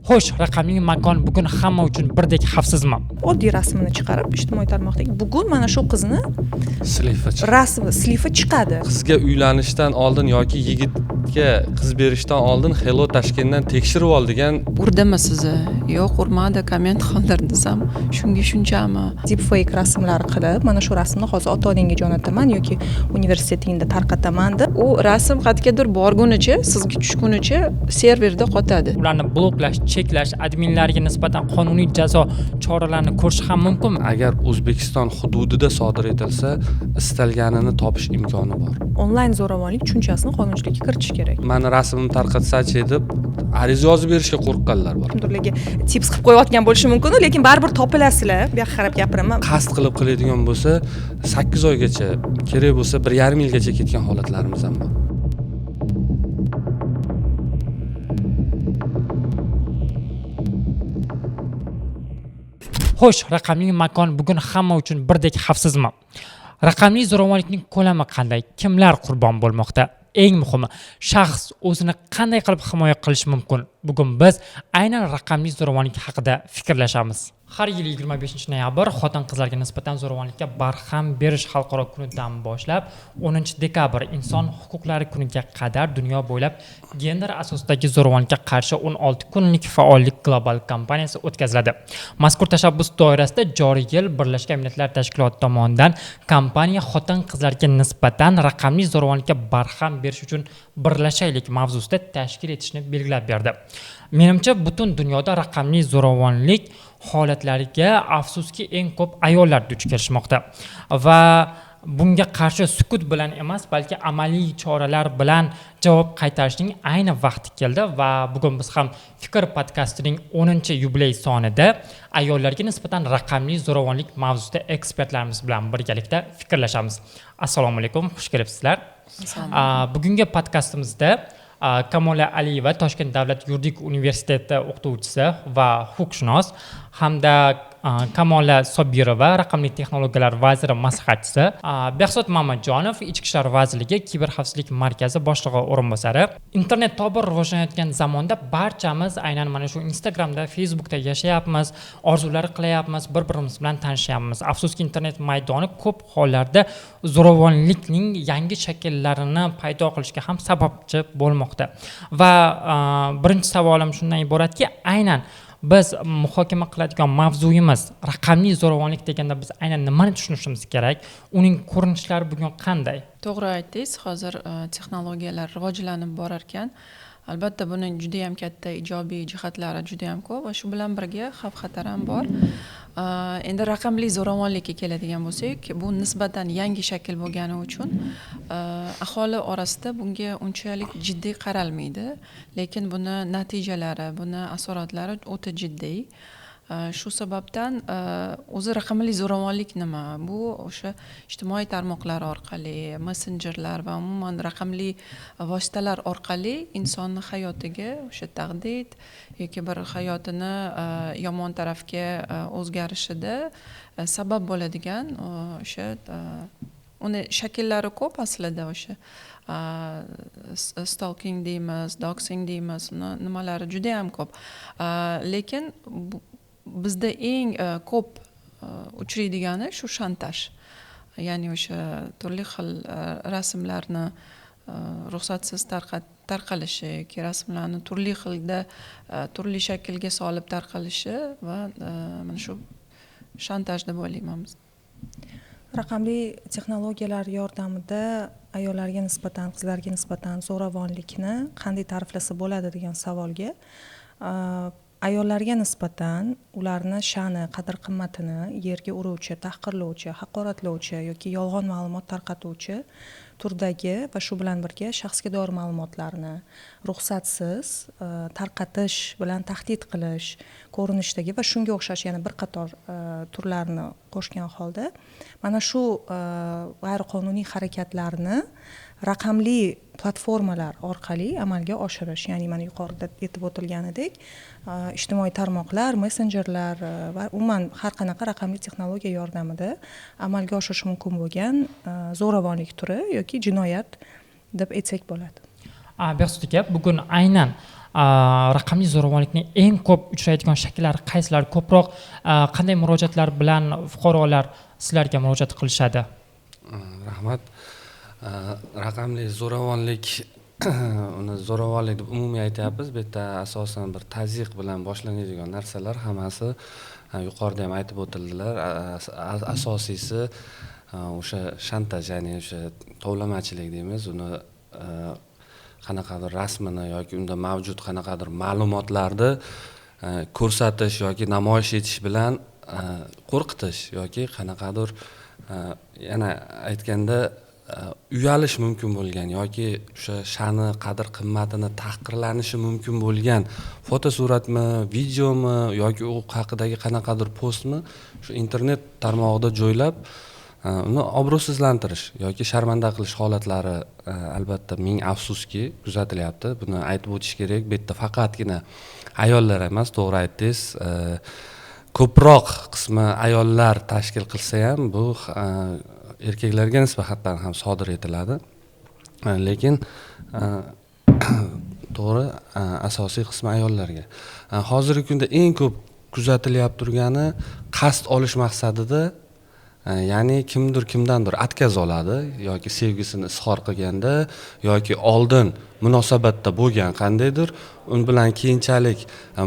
Xo'sh, raqamli makon bugun hamma uchun birdek xavfsizmi? Oddiy rasmini chiqarib ijtimoiy tarmoqdagi bugun mana shu qizni rasmi slifi chiqadi. Qizga uylanishdan oldin yoki yigitga qiz berishdan oldin Hello Toshkentdan tekshirib ol degan. Urdimi sizni? Yo'q, urmadi, komment qoldirdizam. Shunga shunchami? Deepfake rasmlar qilib, mana shu rasmni hozir ota-onangga jo'nataman yoki universitetingda tarqataman deb. U rasm qayergadir borgunicha, sizga tushgunicha serverda qotadi. Ularni bloklash, cheklash, adminlarga nisbatan qonuniy jazo choralarini ko'rish ham mumkinmi? Agar O'zbekiston hududida sodir etilsa, istalganini topish imkoni bor. Onlayn zo'ravonlik tushunchasini qonunchilikka kiritish kerak. Mani rasmimni tarqatsachi deb ariza yozib berishga qo'rqqanlar bor. Kimdirlarga tips qilib qo'yayotgan bo'lishi mumkin, lekin baribir topilasizlar. Bu yoqqa qarab gapiraman. Qasd qilib qiladigan bo'lsa, 8 oygacha, kerak bo'lsa 1,5 yilgacha ketgan holatlarimiz ham bor. Xo'sh, raqamli makon bugun hamma uchun birdek xavfsizmi? Raqamli zo'ravonlikning ko'lami qanday? Kimlar qurbon bo'lmoqda? Eng muhimi, shaxs o'zini qanday qilib himoya qilishi mumkin? Bugun biz aynan raqamli zo'ravonlik haqida fikrlashamiz. Har yil 25-noyabr xotin-qizlarga nisbatan zo'ravonlikka barham berish xalqaro kunidan boshlab 10-dekabr inson huquqlari kuniga qadar dunyo bo'ylab gender asosidagi zo'ravonlikka qarshi 16 kunlik faollik global kampaniyasi o'tkaziladi. Mazkur tashabbus doirasida joriy yil Birlashgan Millatlar Tashkiloti tomonidan kompaniya xotin-qizlarga nisbatan raqamli zo'ravonlikka barham berish uchun birlashaylik mavzusida tashkil etishni belgilab berdi. Menimcha butun dunyoda raqamli zo'ravonlik holatlariga afsuski eng ko'p ayollar duch kelishmoqda va bunga qarshi sukut bilan emas, balki amaliy choralar bilan javob qaytarishning ayni vaqti keldi va bugun biz ham Fikr podkastining 10-yubiley sonida ayollarga nisbatan raqamli zo'ravonlik mavzusida ekspertlarimiz bilan birgalikda fikrlashamiz. Assalomu alaykum, xush kelibsizlar. Bugungi podkastimizda Kamola Aliyeva, Toshkent davlat yuridik universiteti o'qituvchisi va huquqshunos hamda Kamola Sobirova, raqamli texnologiyalar vaziri maslahatchisi, Behzod Mamatjonov, Ichki ishlar vazirligi kiberxavfsizlik markazi boshlig'i o'rinbosari. Internet tobora rivojlanayotgan zamonda barchamiz aynan mana shu Instagramda, Facebookda yashayapmiz, orzular qilyapmiz, bir-birimiz bilan tanishyapmiz. Afsuski internet maydoni ko'p hollarda zo'ravonlikning yangi shakllarini paydo qilishga ham sababchi bo'lmoqda. Va birinchi savolim shundan iboratki, aynan biz muhokama qiladigan mavzuyimiz raqamli zo'ravonlik deganda biz aynan nimani tushunishimiz kerak? Uning ko'rinishlari bugun qanday? To'g'ri aytdingiz, hozir texnologiyalar rivojlanib borar ekan. Albatta buni juda ham katta ijobiy jihatlari juda ham ko'p va shu bilan birga xavf-xatar ham bor. Endi raqamli zo'ravonlikka keladigan bo'lsak, bu nisbatan yangi shakl bo'lgani uchun aholi orasida bunga unchalik jiddiy qaralmaydi, lekin buni natijalari, buni asoratlari o'ta jiddiy. Shu sababdan o'zi raqamli zo'ravonlik nima? Bu o'sha ijtimoiy tarmoqlar orqali, messenjerlar va umuman raqamli vositalar orqali insonni hayotiga o'sha tahdid yoki bir hayotini yomon tarafga o'zgarishida sabab bo'ladigan o'sha uni shakllari ko'p aslida o'sha stalking deymiz, doxing deymiz, nimalari juda ham ko'p. Lekin bizda eng ko'p uchraydigani shu shantaj. Ya'ni o'sha turli xil rasmlarni ruxsatsiz tarqalishi yoki rasmlarni turli xilda turli shaklga solib tarqalishi va mana shu shantaj deb o'ylayman biz. Raqamli texnologiyalar yordamida ayollarga nisbatan, qizlarga nisbatan zo'ravonlikni qanday ta'riflasa bo'ladi degan savolga ayollarga nisbatan ularni sha'ni, qadr-qimmatini yerga uruvchi, tahqirlovchi, haqoratlovchi yoki yolg'on ma'lumot tarqatuvchi turdagi va shu bilan birga shaxsga doir ma'lumotlarni ruxsatsiz tarqatish bilan tahdid qilish ko'rinishdagi va shunga o'xshash yana bir qator turlarni qo'shgan holda mana shu g'ayriqonuniy harakatlarni raqamli platformalar orqali amalga oshirish, ya'ni mana yuqorida aytib o'tilganidek ijtimoiy tarmoqlar, messenjerlar va umuman har qanaqa raqamli texnologiya yordamida amalga oshirish mumkin bo'lgan zo'ravonlik turi yoki jinoyat deb aytsak bo'ladi. Behzod aka, bugun aynan raqamli zo'ravonlikning eng ko'p uchraydigan shakllari qaysilari, ko'proq qanday murojaatlar bilan fuqarolar sizlarga murojaat qilishadi? Rahmat. Raqamli zo'ravonlik uni zo'ravonlik deb umumiy aytyapmiz. Bu yerda asosan bir tazyiq bilan boshlanadigan narsalar hammasi yuqorida ham aytib o'tildilar. Asosiysi o'sha shantaj, ya'ni o'sha tovlamachilik deymiz. Uni qanaqadir rasmini yoki unda mavjud qanaqadir ma'lumotlarni ko'rsatish yoki namoyish etish bilan qo'rqitish yoki qanaqadir yana aytganda uyalish mumkin bo'lgan yoki o'sha sha'ni, qadr qimmatini tahqirlanishi mumkin bo'lgan fotosuratmi, videomi yoki u haqidagi qanaqadir postmi shu internet tarmog'ida joylab uni obro'sizlantirish yoki sharmanda qilish holatlari albatta ming afsuski kuzatilyapti. Buni aytib o'tish kerak. Bu yerda faqatgina ayollar emas, to'g'ri aytdingiz. Ko'proq qismi ayollar tashkil qilsa ham bu erkaklarga nisbatan ham sodir etiladi. Lekin to'g'ri, asosiy qismi ayollarga. Hozirgi kunda eng ko'p kuzatilyapti turgani qasd olish maqsadida, ya'ni kimdir kimdandir atkaz oladi yoki sevgisini izhor qilganda yoki oldin munosabatda bo'lgan qandaydir, un bilan keyinchalik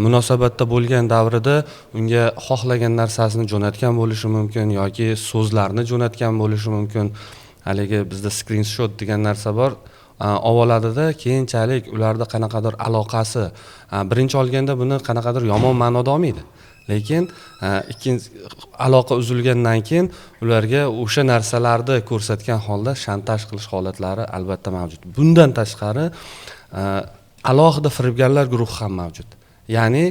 munosabatda bo'lgan davrida unga xohlagan narsasini jo'natgan bo'lishi mumkin yoki so'zlarni jo'natgan bo'lishi mumkin. Haligi bizda screenshot degan narsa bor. Ovoladida keyinchalik ularda qanaqadir aloqasi birinchi olganda buni qanaqadir yomon ma'noda olmaydi. Lekin ikkinchi aloqa uzilgandan keyin ularga o'sha narsalarni ko'rsatgan holda shantaj qilish holatlari albatta mavjud. Bundan tashqari alohida firibgarlar guruhi ham mavjud. Ya'ni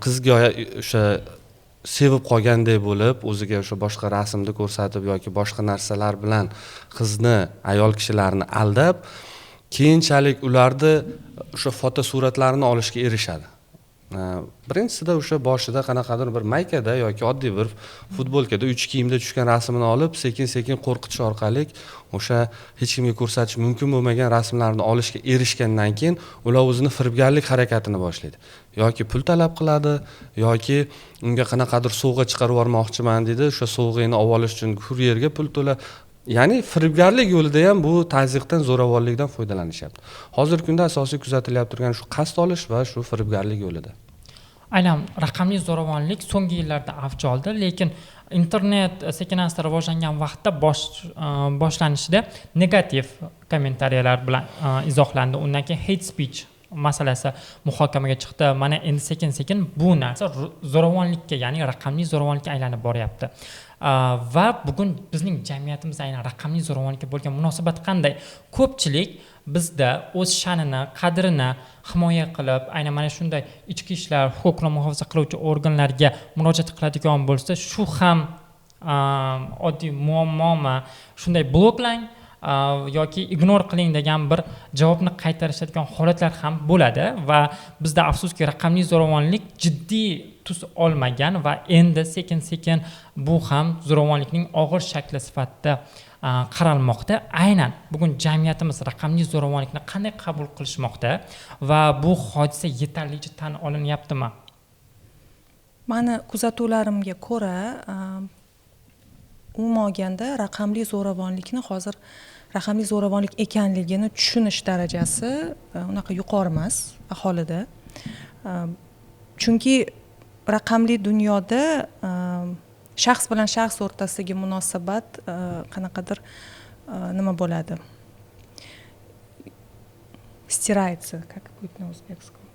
qizga o'sha sevib qolgandek bo'lib, o'ziga o'sha boshqa rasmni ko'rsatib yoki boshqa narsalar bilan qizni, ayol kishilarni aldab, keyinchalik ularni o'sha fotosuratlarini olishga erishadi. Birinchisida o'sha boshida qanaqadir bir maykada yoki oddiy bir futbolkada uch kiyimda tushgan rasmini olib, sekin-sekin qo'rqitish orqali o'sha hech kimga ko'rsatish mumkin bo'lmagan rasmlarni olishga erishgandan keyin ular o'zini firibgarlik harakatini boshlaydi. Yoki pul talab qiladi, yoki unga qanaqadir sovg'a chiqarib yubormoqchiman deydi, o'sha sovg'ani olib olish uchun kuryerga pul to'la. Ya'ni firibgarlik yo'lida ham bu tazyiqdan, zo'ravonlikdan foydalanishyapti. Hozirgi kunda asosiy kuzatilyapti turgan shu qasd olish va shu firibgarlik yo'lida. Aynan raqamli zo'ravonlik so'nggi yillarda avj oldi, lekin internet sekin-asta rivojlangan vaqtda boshlanishida negativ kommentariyalar bilan izohlandi. Undan keyin hate speech masalasi muhokamaga chiqdi. Mana endi sekin-sekin bu narsa zo'ravonlikka, ya'ni raqamli zo'ravonlikka aylanib boryapti. Va bugun bizning jamiyatimiz aynan raqamli zo'ravonlikka bo'lgan munosabat qanday? Ko'pchilik bizda o'z sha'nini, qadrini himoya qilib, aynan mana shunday ichki ishlar, huquqni muhofaza qiluvchi organlarga murojaat qiladigan bo'lsa, shu ham oddiy muammomi? Shunday bloklang yoki ignor qiling degan bir javobni qaytarishadigan holatlar ham bo'ladi va bizda afsuski raqamli zo'ravonlik jiddiy tus olmagan va endi sekin-sekin bu ham zo'ravonlikning og'ir shakli sifatida qaralmoqda. Aynan bugun jamiyatimiz raqamli zo'ravonlikni qanday qabul qilishmoqda va bu hodisa yetarlicha tan olinyaptimi? Mani kuzatuvlarimga ko'ra, umuman olganda raqamli zo'ravonlikni hozir raqamli zo'ravonlik ekanligini tushunish darajasi unaqa yuqori emas aholida. Chunki raqamli dunyoda shaxs bilan shaxs o'rtasidagi munosabat qanaqadir nima bo'ladi? Стирается, как будет на узбекском?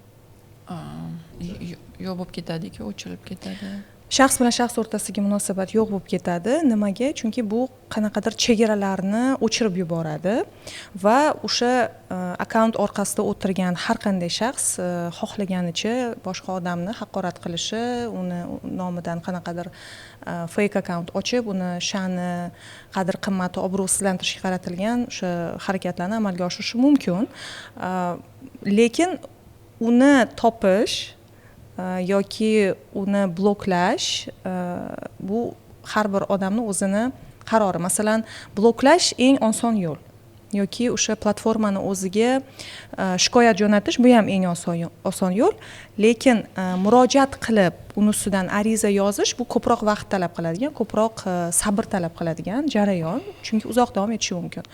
Yo'q bo'lib ketadi-ku, o'chirib ketadi. Shaxs bilan shaxs o'rtasidagi munosabat yo'q bo'lib ketadi. Nimaga? Chunki bu qanaqadir chegaralarni o'chirib yuboradi va o'sha akkaunt orqasida o'tirgan har qanday shaxs xohlaganicha boshqa odamni haqorat qilishi, uni nomidan qanaqadir fake akkaunt ochib, uni sha'ni, qadr qimmati, obro'sizlantirishga qaratilgan o'sha harakatlarni amalga oshirishi mumkin. Lekin uni topish yoki uni bloklash bu har bir odamning o'zini qarori. Masalan, bloklash eng oson yo'l. yoki o'sha platformani o'ziga shikoyat jo'natish, bu ham eng oson yo'l, lekin murojaat qilib uni ustidan ariza yozish bu ko'proq vaqt talab qiladigan, ko'proq sabr talab qiladigan jarayon, chunki uzoq davom etishi mumkin.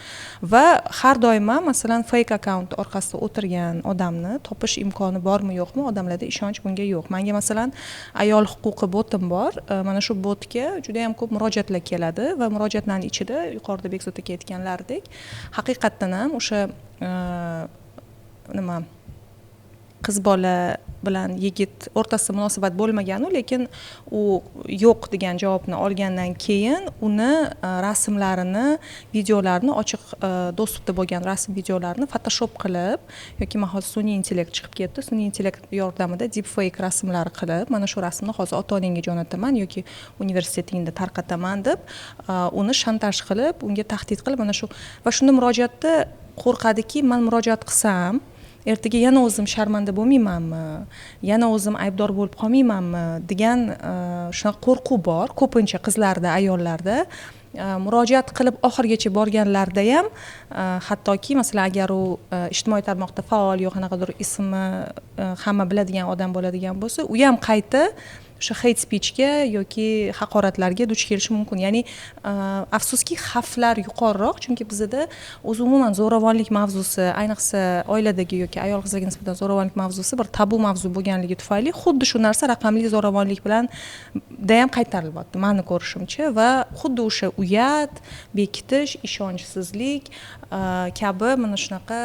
Va har doim masalan fake account orqasida o'tirgan odamni topish imkoni bormi yo'qmi, odamlarda ishonch bunga yo'q. Menga masalan ayol huquqi botim bor. Mana shu botga juda ham ko'p murojaatlar keladi va murojaatlarning ichida yuqorida Bekzod aka aytganlaridek, haqiqatdan ham o'sha nima qiz bola bilan yigit o'rtasida munosabat bo'lmaganu, lekin u yo'q degan javobni olgandan keyin uni rasmlarini, videolarini, ochiq dostupda bo'lgan rasm videolarini Photoshop qilib yoki mahol sun'iy intellekt chiqib ketdi, sun'iy intellekt yordamida deepfake rasmlar qilib, mana shu rasmni hozir ota-onangga jo'nataman yoki universitetingda tarqataman deb uni shantaj qilib, unga tahdid qilib, mana shu va shunda murojaatda qo'rqadiki, men murojaat qilsam ertaga yana o'zim sharmanda bo'lmaymanmi, yana o'zim aybdor bo'lib qolmaymanmi degan shunaqa qo'rquv bor ko'pincha qizlarda, ayollarda. Murojaat qilib oxirigacha borganlarda ham hattoki masalan agar u ijtimoiy tarmoqda faol yoki qanaqadir ismi hamma biladigan odam bo'ladigan bo'lsa, u ham qayta o'sha hate speechga yoki haqoratlarga duch kelishi mumkin. Ya'ni afsuski xavflar yuqoriroq, chunki bizda o'zi umuman zo'ravonlik mavzusi, ayniqsa oiladagi yoki ayol qizlarga nisbatan zo'ravonlik mavzusi bir tabu mavzu bo'lganligi tufayli xuddi shu narsa raqamli zo'ravonlik bilan ham qaytarilyapti meni ko'rishimcha, va xuddi o'sha uyat, bekitish, ishonchsizlik kabi mana shunaqa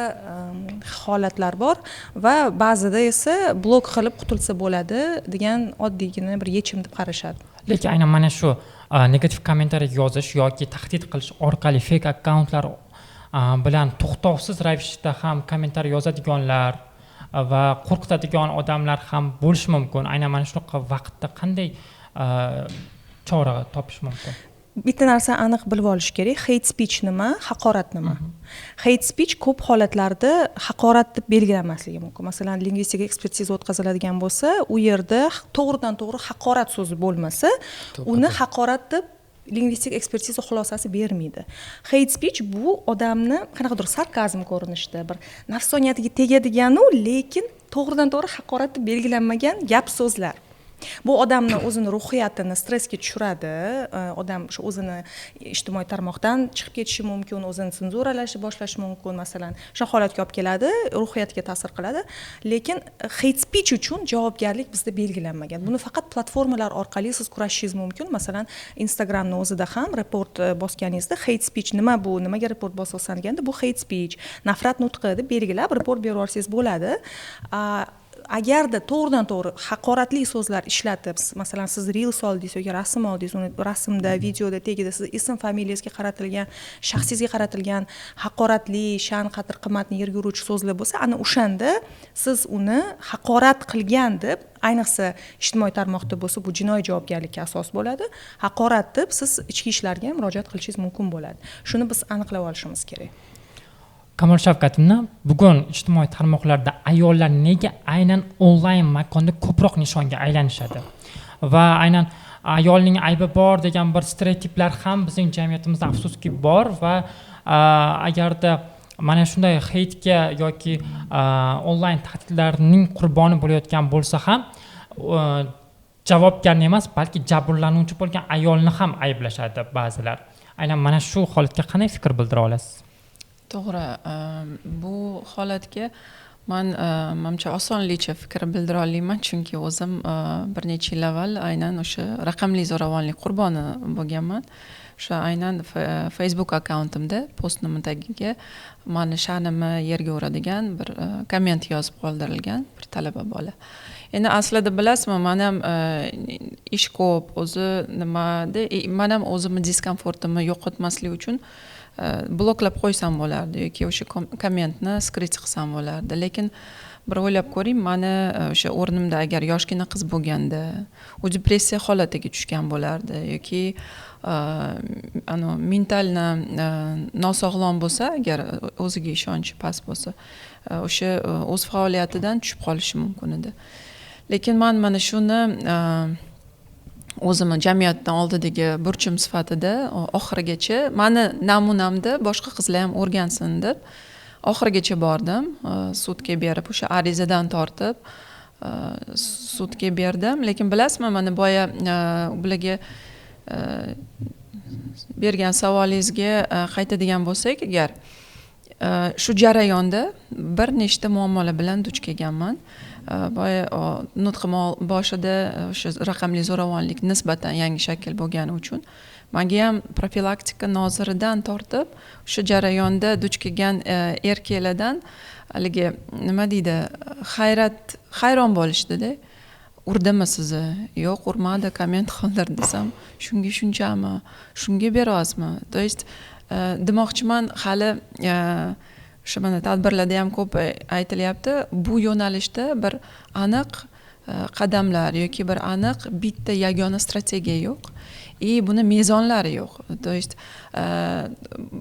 holatlar bor va ba'zida esa blok qilib qutulsa bo'ladi degan oddiygina bir yechim deb qarashadi. Lekin aynan mana shu negativ kommentariy yozish yoki tahdid qilish orqali fake akkauntlar bilan to'xtovsiz ravishda ham kommentariy yozadiganlar va qo'rqitadigan odamlar ham bo'lishi mumkin. Aynan mana shunaqa vaqtda qanday chora topish mumkin? Bitta narsa aniq bilib olish kerak. Hate speech nima, haqorat nima? Hate speech ko'p holatlarda haqorat deb belgilanmasligi mumkin. Masalan, lingvistik ekspertiza o'tkaziladigan bo'lsa, u yerda to'g'ridan-to'g'ri haqorat so'zi bo'lmasa, uni haqorat deb lingvistik ekspertiza xulosasi bermaydi. Hate speech bu odamni qanaqadir sarkazm ko'rinishida bir nafsoniyatiga tegadigan-u, lekin to'g'ridan-to'g'ri haqorat deb belgilanmagan gap so'zlar. Bu odamni o'zini ruhiyatini stressga tushiradi. Odam shu o'zini ijtimoiy tarmoqdan chiqib ketishi mumkin, o'zini senzuralashni boshlashi mumkin, masalan, shu holatga olib keladi, ruhiyatga ta'sir qiladi. Lekin hate speech uchun javobgarlik bizda belgilanmagan. Buni faqat platformalar orqali siz kurashishingiz mumkin. Masalan, Instagramni o'zida ham report bosganingizda hate speech nima bu, nimaga report bosasan deganda, bu hate speech, nafrat nutqi deb belgilab report berib yuborsangiz bo'ladi. Agarda to'g'ridan-to'g'ri haqoratli so'zlar ishlatib, masalan siz reels oldingiz yoki rasm oldingiz, uni rasmda, videoda tagida siz ism familiyangizga qaratilgan, shaxsingizga qaratilgan haqoratli, sha'n, qadr, qimmatni yerga uruvchi so'zlar bo'lsa, ana o'shanda siz uni haqorat qilgan deb, ayniqsa ijtimoiy tarmoqda bo'lsa, bu jinoiy javobgarlikka asos bo'ladi. Haqorat deb siz ichki ishlarga murojaat qilishingiz mumkin bo'ladi. Shuni biz aniqlab olishimiz kerak. Kamol Shavkatovna, bugun ijtimoiy tarmoqlarda ayollar nega aynan onlayn makonda ko'proq nishonga aylanishadi? Va aynan ayolning aybi bor degan bir stereotiplar ham bizning jamiyatimizda afsuski bor va agarda mana shunday heytga yoki onlayn tahdidlarning qurboni bo'layotgan bo'lsa ham javobgarni emas, balki jabrlanuvchi bo'lgan ayolni ham ayblashadi ba'zilar. Aynan mana shu holatga qanday fikr bildira olasiz? To'g'ri, bu holatga menimcha osonlikcha fikr bildira olmayman, chunki o'zim bir necha yil avval aynan o'sha raqamli zo'ravonlik qurboni bo'lganman. O'sha aynan Facebook akkauntimda postnim tagiga meni sha'nimni yerga uradigan bir komment yozib qoldirilgan bir talaba bola. Endi aslida bilasizmi, men ham ish ko'p, o'zi nimada, men ham o'zimni diskomfortimni yo'qotmaslik uchun bloklab qo'ysam bo'lardi yoki o'sha kommentni skrit qilsam bo'lardi. Lekin bir o'ylab ko'ring, meni o'sha o'rnimda agar yoshgina qiz bo'lganda, u depressiya holatiga tushgan bo'lardi yoki mentalni nosog'lom bo'lsa, agar o'ziga ishonchi past bo'lsa, o'sha o'z faoliyatidan tushib qolishi mumkin edi. Lekin men mana shuni o'zimni jamiyatdan oldidagi burchim sifatida oxirigacha mani namunamda boshqa qizlar ham o'rgansin deb oxirigacha bordim. Sudga berib o'sha arizadan tortib sudga berdim. Lekin bilasizmi, mana boya ularga bergan savolingizga qaytadigan bo'lsak agar, shu jarayonda bir nechta muammolar bilan duch kelganman. Boya nutqim boshida o'sha raqamli zo'ravonlik nisbatan yangi shakl bo'lgani uchun menga ham profilaktika noziridan tortib o'sha jarayonda duch kelgan erkaklardan haligi nima deydi, hayron bo'lishdi-da. Urdimi sizni? Yo'q, urmadi, komment qoldir desam, shunga shunchami? Shunga beryapsizmi? To есть demoqchiman, hali o'sha mana tadbirlarda ham ko'p aytilyapti, bu yo'nalishda bir aniq qadamlar yoki bir aniq bitta yagona strategiya yo'q. Buni mezonlari yo'q. To есть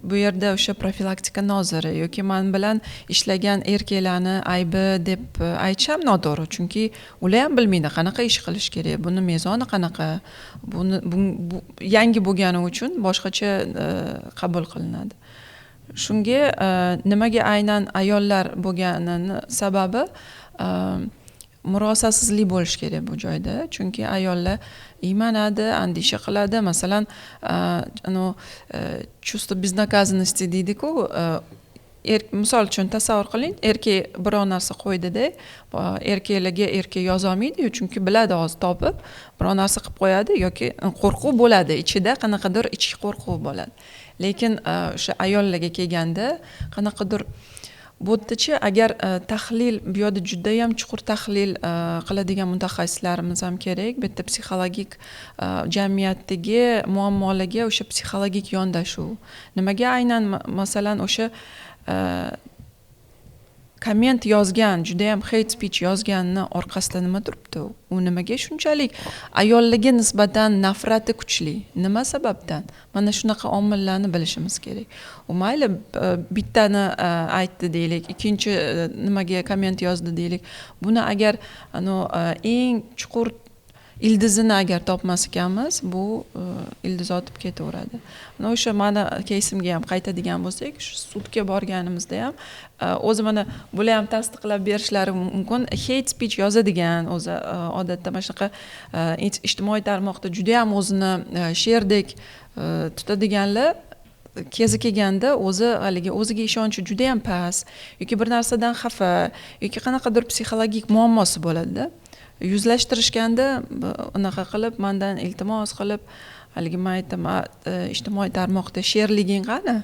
bu yerda o'sha profilaktika noziri yoki men bilan ishlagan erkaklarni aybi deb aytisham noto'g'ri, chunki ular ham bilmaydi qanaqa ish qilish kerak, buni mezoni qanaqa, bu yangi bo'lgani uchun boshqacha qabul qilinadi. Shunga nimaga aynan ayollar bo'lganini sababi murosasizlik bo'lish kerak bu joyda. Chunki ayollar iymanadi, andisha qiladi. Masalan, чувство безнаказанности deydi-ku. Misol uchun tasavvur qiling, erkak biror narsa qo'ydida, erkaklarga erkak yozolmaydi-yu, chunki biladi hozir topib, biror narsa qilib qo'yadi yoki qo'rquv bo'ladi, ichida qanaqadir ichki qo'rquv bo'ladi. Lekin o'sha ayollarga kelganda qanaqadir bu yerdachi agar tahlil, bu yerda juda ham chuqur tahlil qiladigan mutaxassislarimiz ham kerak. Bu yerda psixologik jamiyatdagi muammolarga o'sha psixologik yondashuv. Nimaga aynan masalan o'sha komment yozgan, juda ham hate speech yozganni orqasida nima turibdi? U nimaga shunchalik ayollarga nisbatan nafrati kuchli? Nima sababdan? Mana shunaqa omillarni bilishimiz kerak. U mayli bittani aytdi deylik, ikkinchi nimaga komment yozdi deylik. Buni agar eng chuqur ildizini agar topmas ekanmiz, bu ildiz otib ketaveradi. O'sha mana keysimga ham qaytadigan bo'lsak, shu sudga borganimizda ham o'zi mana bular ham tasdiqlab berishlari mumkin. Hate speech yozadigan, o'zi odatda mana shunaqa ijtimoiy tarmoqda juda ham o'zini sherdek tutadiganlar kezi kelganda o'zi haligi o'ziga ishonchi juda ham past yoki bir narsadan xafa yoki qanaqadir psixologik muammosi bo'ladi-da. Yuzlashtirishganda unaqa qilib mendan iltimos qilib haligi men aytaman, ijtimoiy tarmoqda sherliging qani?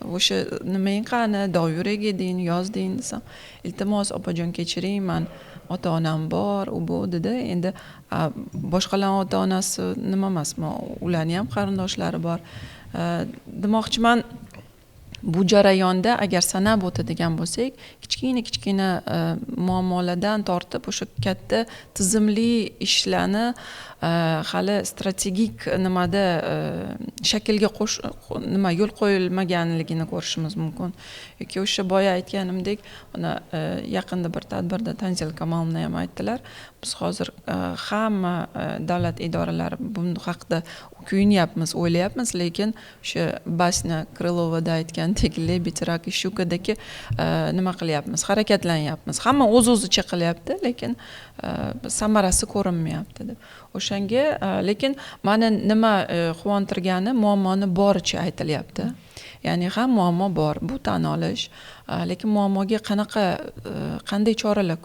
O'sha nimang qani? Dovyurak eding, yozding desam, iltimos opajon kechiring, men ota-onam bor, u bu dedi. Endi boshqalarning ota-onasi nima emasmi? Ularning ham qarindoshlari bor. Demoqchiman, bu jarayonda agar sanab o'tadigan bo'lsak, kichkina muammolardan tortib o'sha katta tizimli ishlarni hali strategik nimada shaklga yo'l qo'yilmaganligini ko'rishimiz mumkin. Yoki o'sha boya aytganimdek, mana yaqinda bir tadbirda Tanzil Kamolovna ham aytdilar. Biz hozir hamma davlat idoralari bu haqida kuyunyapmiz, o'ylayapmiz, lekin o'sha Basnya Krylovada aytgandek, lebit, rak, shukadagi nima qilyapmiz, harakatlanyapmiz. Hamma o'z-o'zicha qilyapti, lekin samarasi ko'rinmayapti deb. O'shanga lekin meni nima quvontirgani, muammoni boricha aytilyapti. Ya'ni ham muammo bor, bu tan olish, lekin muammoga qanday choralar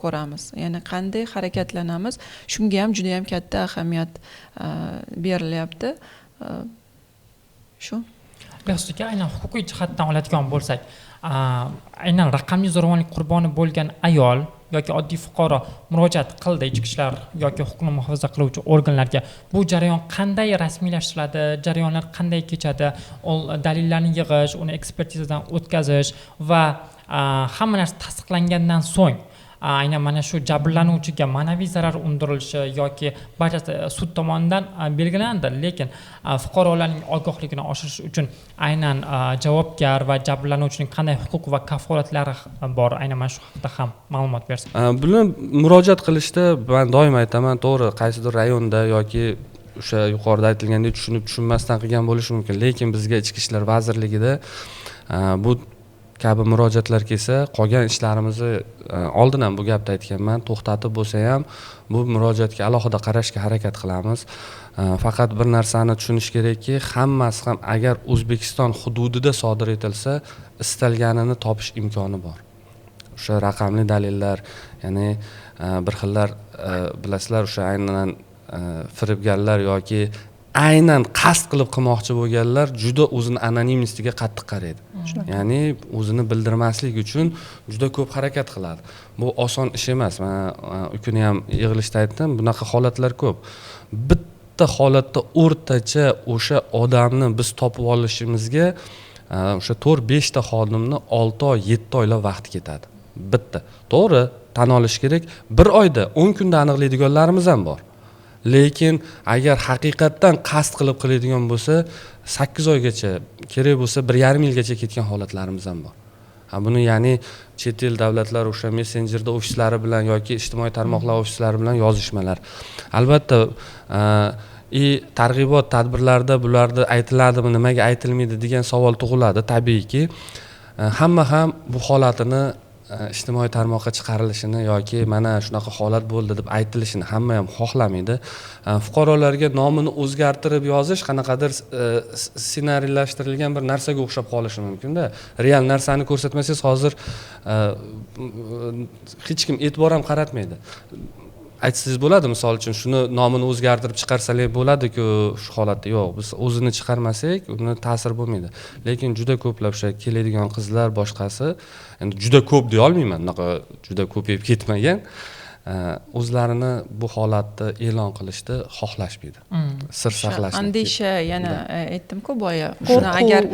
ko'ramiz, ya'ni qanday harakatlanamiz, shunga ham juda ham katta ahamiyat berilyapti. Shu. Yaxshi, aynan huquqiy jihatdan oladigan bo'lsak, aynan raqamli zo'ravonlik qurboni bo'lgan ayol yoki oddiy fuqaro murojaat qildi ichki ishlar yoki huquqni muhofaza qiluvchi organlarga, bu jarayon qanday rasmiylashtiriladi, jarayonlar qanday kechadi, dalillarni yig'ish, uni ekspertizadan o'tkazish va hamma narsa tasdiqlangandan so'ng aynan mana shu jabrlanuvchiga ma'naviy zarar undirilishi yoki barchasi sud tomonidan belgilandi, lekin fuqarolarning ogohligini oshirish uchun aynan javobgar va jabrlanuvchining qanday huquq va kafolatlari bor, aynan mana shu haqida ham ma'lumot bersin. Buni murojaat qilishda men doim aytaman, to'g'ri, qaysidir rayonda yoki o'sha yuqorida aytilgandek tushunmasdan qilgan bo'lishi mumkin, lekin bizga Ichki ishlar vazirligida bu kabi murojaatlar kelsa, qolgan ishlarimizni oldin ham bu gapni aytganman, to'xtatib bo'lsa ham bu murojaatga alohida qarashga harakat qilamiz. Faqat bir narsani tushunish kerakki, hammasi ham agar O'zbekiston hududida sodir etilsa, istalganini topish imkoni bor. O'sha raqamli dalillar, ya'ni bir xillar bilasizlar, o'sha aynan firibgarlar yoki aynan qasd qilib qilmoqchi bo'lganlar juda o'zini anonimligiga qattiq qaraydi. Ya'ni o'zini bildirmaslik uchun juda ko'p harakat qiladi. Bu oson ish emas. Men u kuni ham yig'ilishda aytdim, bunaqa holatlar ko'p. Bitta holatda o'rtacha o'sha odamni biz topib olishimizga o'sha 4-5 ta xodimni 6 oy, 7 oylar vaqt ketadi. Bitta. To'g'ri, tan olish kerak, 1 oyda, 10 kunda aniqlaydiganlarimiz ham bor. Lekin agar haqiqatdan qasd qilib qiladigan bo'lsa, 8 oygacha, kerak bo'lsa 1,5 yilgacha ketgan holatlarimiz ham bor. Buni ya'ni chet el davlatlar o'sha messenjerda ofislari bilan yoki ijtimoiy tarmoqlar ofislari bilan yozishmalar. Albatta, targ'ibot tadbirlarida bularda aytiladimi, nimaga aytilmaydi degan savol tug'iladi, tabiiyki. Hamma ham bu holatini ijtimoiy tarmoqqa chiqarilishini yoki mana shunaqa holat bo'ldi deb aytilishini hamma ham xohlamaydi. Fuqarolarga nomini o'zgartirib yozish qanaqadir ssenariylashtirilgan bir narsaga o'xshab qolishi mumkin-da. Real narsani ko'rsatmasangiz hozir hech kim e'tibor ham qaratmaydi. Aytsangiz bo'ladi, misol uchun shuni nomini o'zgartirib chiqarsalar bo'ladi-ku, shu holatda yo'q. Biz o'zini chiqarmasak, uni ta'sir bo'lmaydi. Lekin juda ko'plab o'sha keladigan qizlar boshqasi, endi juda ko'p deya olmayman, unaqa juda ko'payib ketmagan, o'zlarini bu holatni e'lon qilishni xohlashmaydi. Sir saqlashni. Andisha, yana aytdim-ku boya, shuni agar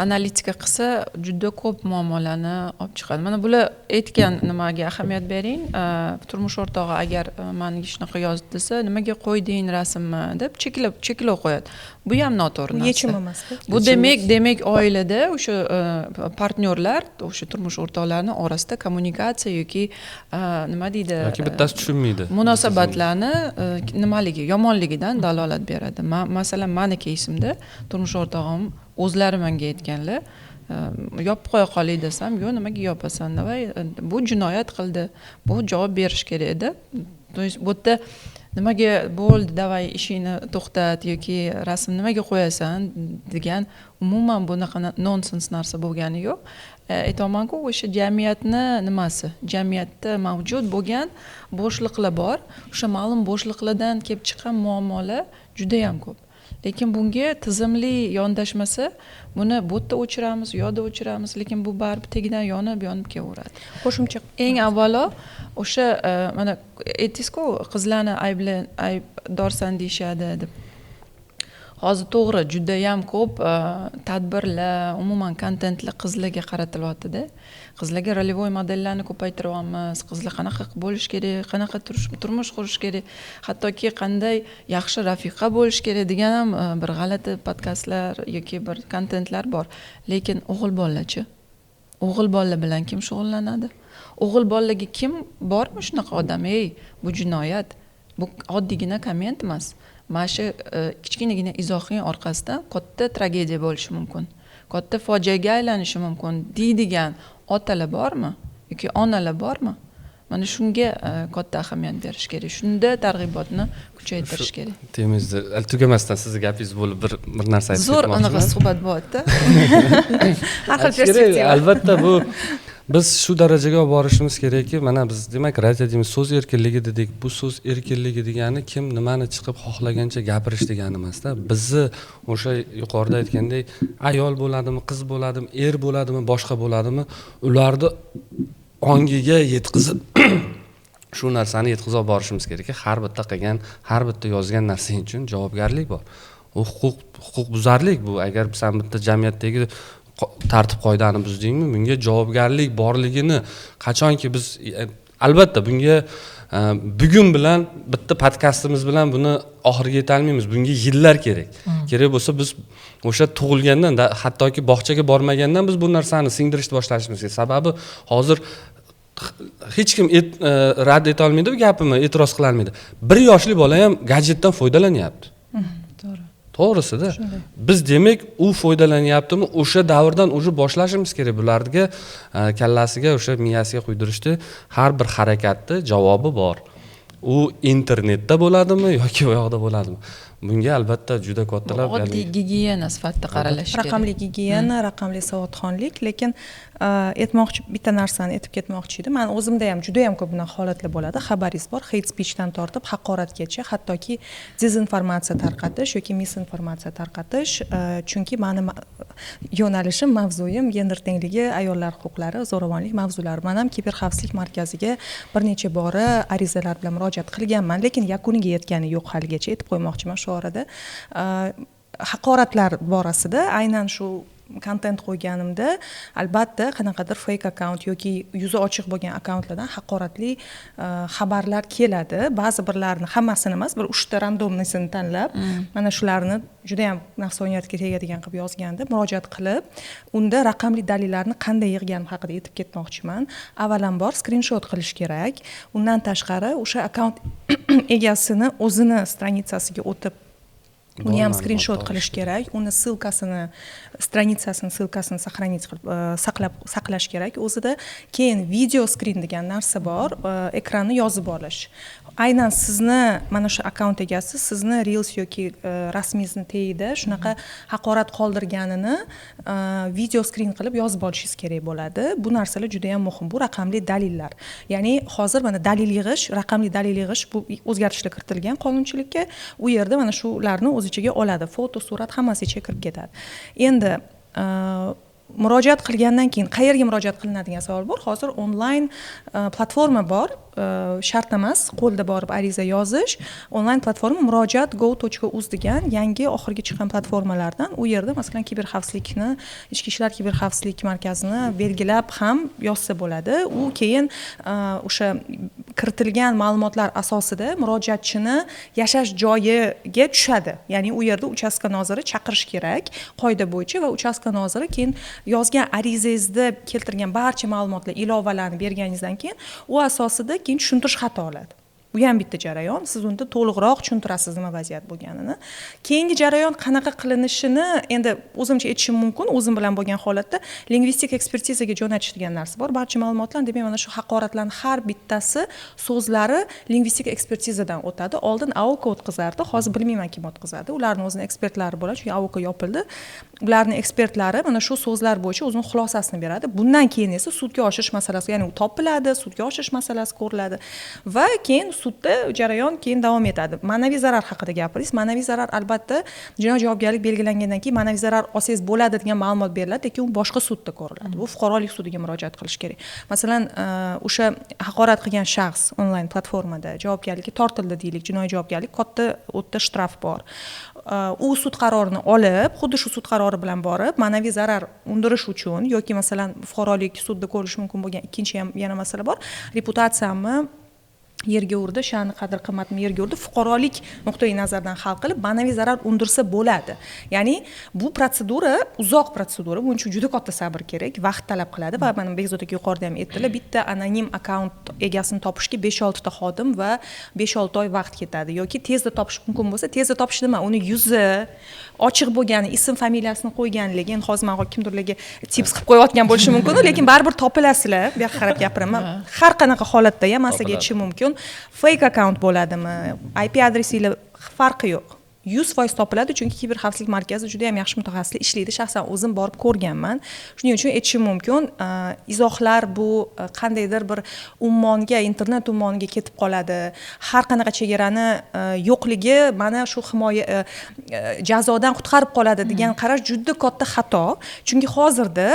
analitika qilsa, juda ko'p muammolarni olib chiqadi. Mana bular aytgan nimaga ahamiyat bering. Turmush o'rtog'i agar menga shunaqa yozdi desa, nimaga qo'yding rasmni deb cheklov qo'yadi. Bu ham noto'g'ri narsa. Yechim emas-da. Bu demak oilada o'sha partnyorlar, o'sha turmush o'rtoqlarining orasida kommunikatsiya yoki nima deydi, yoki bittasi tushunmaydi. Munosabatlarni nimaligi, yomonligidan dalolat beradi. Masalan, meni keysimda turmush o'rtog'im o'zlari menga aytganlar, yopib qo'ya qoling desam, yo'q, nimaga yopasan, davay, bu jinoyat qildi, bu javob berish kerak edi. Bu yerda nimaga bo'ldi, davay ishingni to'xtat yoki rasm nimaga qo'yasan degan umuman bunaqa nonsens narsa bo'lgani yo'q. Aytamanku, o'sha jamiyatni nimasi, jamiyatda mavjud bo'lgan bo'shliqlar bor. O'sha ma'lum bo'shliqlardan kelib chiqqan muammolar juda ham ko'p. Lekin bunga tizimli yondashmasa, buni bu yerda o'chiramiz, u yoqda o'chiramiz, lekin bu baribir tagidan yonib kelaveradi. Qo'shimcha eng avvalo o'sha mana aytdingiz-ku, qizlarni aybdorsan deyshadi deb. Hozir to'g'ri, juda ham ko'p tadbirlar, umuman kontentlar qizlarga qaratilyapti-da. Qizlarga rolevoy modellarni ko'paytiryapmiz. Qizlar qanaqa bo'lish kerak, qanaqa turmush qurish kerak, hattoki qanday yaxshi rafiqa bo'lish kerak degan ham bir g'alati podkastlar yoki bir kontentlar bor. Lekin o'g'il bolachi? O'g'il bolalar bilan kim shug'ullanadi? O'g'il bolalarga kim bormi shunaqa odam? Ey, bu jinoyat. Bu oddiygina komment emas. Mana shu kichkinagina izohning orqasidan katta tragediya bo'lishi mumkin. Katta fojiaga aylanishi mumkin deydigan otalar bormi yoki onalar bormi? Mana shunga katta ahamiyat berish kerak. Shunda targ'ibotni kuchaytirish kerak. Temizda tugamasdan sizni gapingiz bo'lib bir narsa aytib zo'r aniq suhbat bo'lyapti. Aql perspektiva. Albatta bu biz shu darajaga olib borishimiz kerakki, mana biz demokratiya deymiz, so'z erkinligi dedik. Bu so'z erkinligi degani kim nimani chiqib xohlagancha gapirish degani emas-da. Bizni o'sha yuqorida aytgandek, ayol bo'ladimi, qiz bo'ladimi, er bo'ladimi, boshqa bo'ladimi, ularni ongiga yetkazib shu narsani yetkazib borishimiz kerak. Har bitta qilgan, har bitta yozgan narsang uchun javobgarlik bor. U huquqbuzarlik bu. Agar sen bitta jamiyatdagi tartib qoidani buzdingmi, bunga javobgarlik borligini qachonki biz albatta bunga bugun bilan bitta podkastimiz bilan buni oxiriga yetolmaymiz. Bunga yillar kerak. Kerak bo'lsa biz o'sha tug'ilgandan, hattoki bog'chaga bormagandan biz bu narsani singdirishni boshlashimiz kerak. Sababi hozir hech kim rad eta olmaydi bu gapimni, e'tiroz qila olmaydi. 1 yoshli bola ham gadjetdan foydalanyapti. To'g'ri. To'g'risida. Biz demak u foydalanyaptimi, o'sha davrdan уже boshlashimiz kerak. Bularga kallasiga, o'sha miyasiga quydirishdi. Har bir harakatni javobi bor. U internetda bo'ladimi yoki u yoqda bo'ladimi? Bunga albatta juda kattalar oddiy gigiyena sifatida qaralishi kerak. Raqamli gigiyena, raqamli savodxonlik, lekin aytmoqchi bitta narsani aytib ketmoqchi edim. Men o'zimda ham juda ham ko'p bunaqa holatlar bo'ladi. Xabaringiz bor, hate speechdan tortib haqoratgacha, hattoki dezinformatsiya tarqatish yoki misinformatsiya tarqatish, chunki meni yo'nalishim, mavzuyim gender tengligi, ayollar huquqlari, zo'ravonlik mavzulari. Men ham kiberxavfsizlik markaziga bir necha bora arizalar bilan murojaat qilganman, lekin yakuniga yetgani yo'q haligacha. Aytib qo'ymoqchiman shu orada. Haqoratlar borasida aynan shu kontent qo'yganimda albatta qanaqadir fake account yoki yuzi ochiq bo'lgan akkauntlardan haqoratli xabarlar keladi. Ba'zi birlarini, hammasini emas, bir 3 ta randomnisini tanlab, mana shularni juda ham nafsoniyatga tegadigan qilib yozganda murojaat qilib, unda raqamli dalillarni qanday yig'ganim haqida aytib ketmoqchiman. Avvalambor skrinshot qilish kerak. Undan tashqari o'sha akkaunt egasini o'zini stranitsasiga o'tib uni ham skrinshot qilish kerak, uni ссылкасini, stranitsasini ссылкасini saqlash kerak. O'zida keyin video screen degan narsa bor, ekranni yozib olish. Aynan sizni mana shu akkaunt egasi sizni Reels yoki rasmingizni tagida shunaqa haqorat qoldirganini video screen qilib yozib olishingiz kerak bo'ladi. Bu narsalar juda ham muhim. Bu raqamli dalillar. Ya'ni hozir mana dalil yig'ish, raqamli dalil yig'ish bu o'zgartishlar kiritilgan qonunchilikka. U yerda mana shularni o'z ichiga oladi. Foto, surat hammasi ichiga kirib ketadi. Endi murojaat qilgandan keyin qayerga murojaat qilinadigan savol bor. Hozir onlayn platforma bor, shart emas, qo'lda borib ariza yozish. Onlayn platforma murojaat.go.uz degan yangi oxirgi chiqqan platformalardan. U yerda masalan kiberxavfsizlikni, ichki ishlar kiberxavfsizlik markazini belgilab ham yozsa bo'ladi. U keyin o'sha kiritilgan ma'lumotlar asosida murojaatchini yashash joyiga tushadi. Ya'ni u yerda uchastka noziri chaqirish kerak qoida bo'yicha va uchastka noziri keyin yozgan arizangizda keltirgan barcha ma'lumotlar, ilovalarni berganingizdan keyin u asosida keyin tushuntirish xati oladi. Bu ham bitta jarayon. Siz unda to'liqroq tushuntirasiz nima vaziyat bo'lganini. Keyingi jarayon qanaqa qilinishini endi o'zimcha aytishim mumkin. O'zim bilan bo'lgan holatda lingvistik ekspertizaga jo'natish degan narsa bor. Barcha ma'lumotlar, demak, mana shu haqoratlarning har bittasi so'zlari lingvistik ekspertizadan o'tadi. Oldin AOK o'tkazardi, hozir bilmayman kim o'tkazadi. Ularning o'zining ekspertlari bo'ladi, chunki AOK yopildi. Ularning ekspertlari mana shu so'zlar bo'yicha o'zining xulosasini beradi. Bundan keyin esa sudga oshish masalasi, ya'ni u topiladi, sudga oshish masalasi ko'riladi va keyin sudda jarayon keyin davom etadi. Ma'naviy zarar haqida gapiringiz. Ma'naviy zarar albatta jinoiy javobgarlik belgilangandan keyin ma'naviy zarar olsangiz bo'ladi degan ma'lumot beriladi, lekin u boshqa sudda ko'riladi. Bu fuqarolik sudiga murojaat qilish kerak. Masalan, o'sha haqorat qilgan shaxs onlayn platformada javobgarlikka tortildi deylik, jinoiy javobgarlik, katta o'ta shtraf bor. U sud qarorini olib, xuddi shu sud qarori bilan borib, ma'naviy zarar undirish uchun yoki masalan fuqarolik sudda ko'rish mumkin bo'lgan ikkinchi yana masala bor. Reputatsiyamni yerga urdi, sha'ni qadr qimmatni yerga urdi, fuqarolik nuqtai nazardan hal qilib ma'naviy zarar undirsa bo'ladi. Ya'ni bu protsedura uzoq protsedura, buning uchun juda katta sabr kerak, vaqt talab qiladi va mana Begzod aka yuqorida ham aytdilar, bitta anonim akkaunt egasini topishga 5-6 ta xodim va 5-6 oy vaqt ketadi yoki tezda topish mumkin bo'lsa, tezda topish nima? Uni yuzi ochiq bo'lgani, ism familiyasini qo'yganligi, endi hozir men kimdirlarga tips qilib qo'yayotgan bo'lishi mumkin, lekin baribir topilasizlar. Bu yoqqa qarab gapiraman. Har qanaqa holatda ham masaga aytishim mumkin. Fake account bo'ladimi? IP adresingiz farqi yo'q. 100% topiladi, chunki kiberxavfsizlik markazi juda ham yaxshi mutaxassislar ishlaydi. Shaxsan o'zim borib ko'rganman. Shuning uchun aytishim mumkin, izohlar bu qandaydir bir ummonga, internet ummoniga ketib qoladi. Har qanaqa chegarani yo'qligi mana shu himoya jazodan qutqarib qoladi degan qarash juda katta xato. Chunki hozirda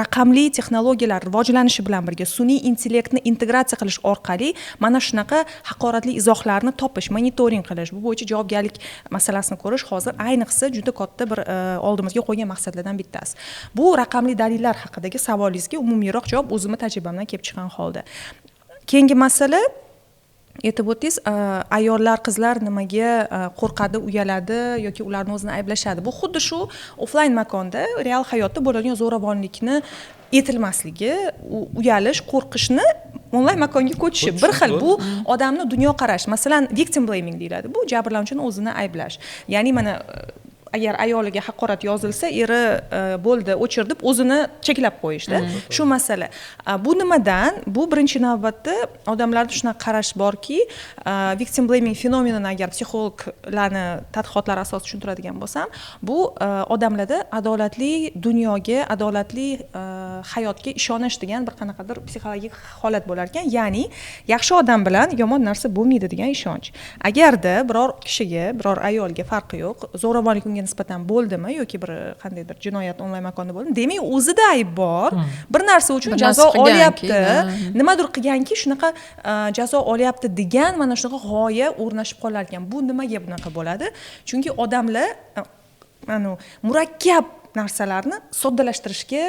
raqamli texnologiyalar rivojlanishi bilan birga sun'iy intellektni integratsiya qilish orqali mana shunaqa haqoratli izohlarni topish, monitoring qilish, bu bo'yicha javobgarlik masalasini ko'rish hozir ayniqsa juda katta bir oldimizga qo'ygan maqsadlardan bittasi. Bu raqamli dalillar haqidagi savolingizga umumiyroq javob o'zimning tajribamdan kelib chiqqan holda. keyingi masala aytib o'tdingiz, ayollar, qizlar nimaga qo'rqadi, uyaladi yoki ularni o'zini ayblashadi. Bu xuddi shu offlayn makonda, real hayotda bo'ladigan zo'ravonlikni etilmasligi, uyalish, qo'rqishni onlayn makonga ko'chishi bir xil. Bu odamni dunyoqarash. Masalan, victim blaming deyiladi. Bu jabrlanuvchini o'zini ayblash. Ya'ni mana agar ayoliga haqorat yozilsa, eri bo'ldi, o'chir deb o'zini cheklab qo'yishdi. Shu masala. Bu nimadan? Bu birinchi navbatda odamlarda shunaqa qarash borki, victim blaming fenomenini agar psixologlarni tadqiqotlari asosida tushuntiradigan bo'lsam, bu odamlarda adolatli dunyoga, adolatli hayotga ishonish degan bir qanaqadir psixologik holat bo'lar ekan. Ya'ni yaxshi odam bilan yomon narsa bo'lmaydi degan ishonch. Agarda biror kishiga, biror ayolga farqi yo'q, zo'ravonlik unga nisbatan bo'ldimi yoki bir qandaydir jinoyat onlayn makonda bo'ldimi, demak o'zida ayb bor. Bir narsa uchun jazo olyapti, nimadir qilganki shunaqa jazo olyapti degan mana shunaqa g'oya o'rnashib qolar ekan. Bu nimaga bunaqa bo'ladi? Chunki odamlar murakkab narsalarni soddalashtirishga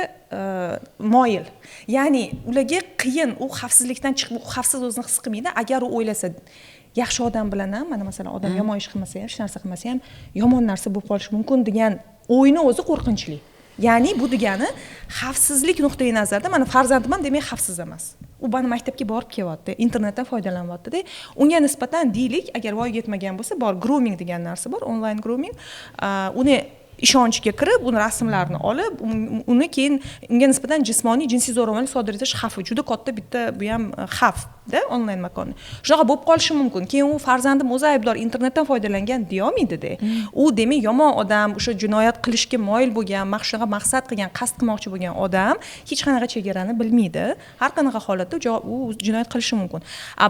moyil. Ya'ni ularga qiyin, u xavfsizlikdan chiqib, u xavfsiz o'zini his qilmaydi. Agar u o'ylasa, yaxshi odam bilan ham, mana masalan, odam yomon ish qilmasa ham, hech narsa qilmasa ham yomon narsa bo'lib qolishi mumkin degan o'yni o'zi qo'rqinchli. Ya'ni bu degani xavfsizlik nuqtai nazaridan, mana farzandim ham demak xavfsiz emas. U bani maktabga borib kelyapti, internetdan foydalanyapti-da. Unga nisbatan deylik, agar voyaga yetmagan bo'lsa, bor grooming degan narsa bor, onlayn grooming. Uni ishonchga kirib, uni rasmlarini olib, uni keyin unga nisbatan jismoniy jinsiy zo'ravonlik sodir etish xavfi juda katta, bitta bu ham xavf-da onlayn makonda. Shunaqa bo'lib qolishi mumkin. Keyin u farzandim o'zi aybdor, internetdan foydalangan deya olmaydi-da. U demak yomon odam, o'sha jinoyat qilishga moyil bo'lgan, shunaqa maqsad qilgan, qasd qilmoqchi bo'lgan odam hech qanaqa chegarani bilmaydi. Har qanaqa holatda u jinoyat qilishi mumkin.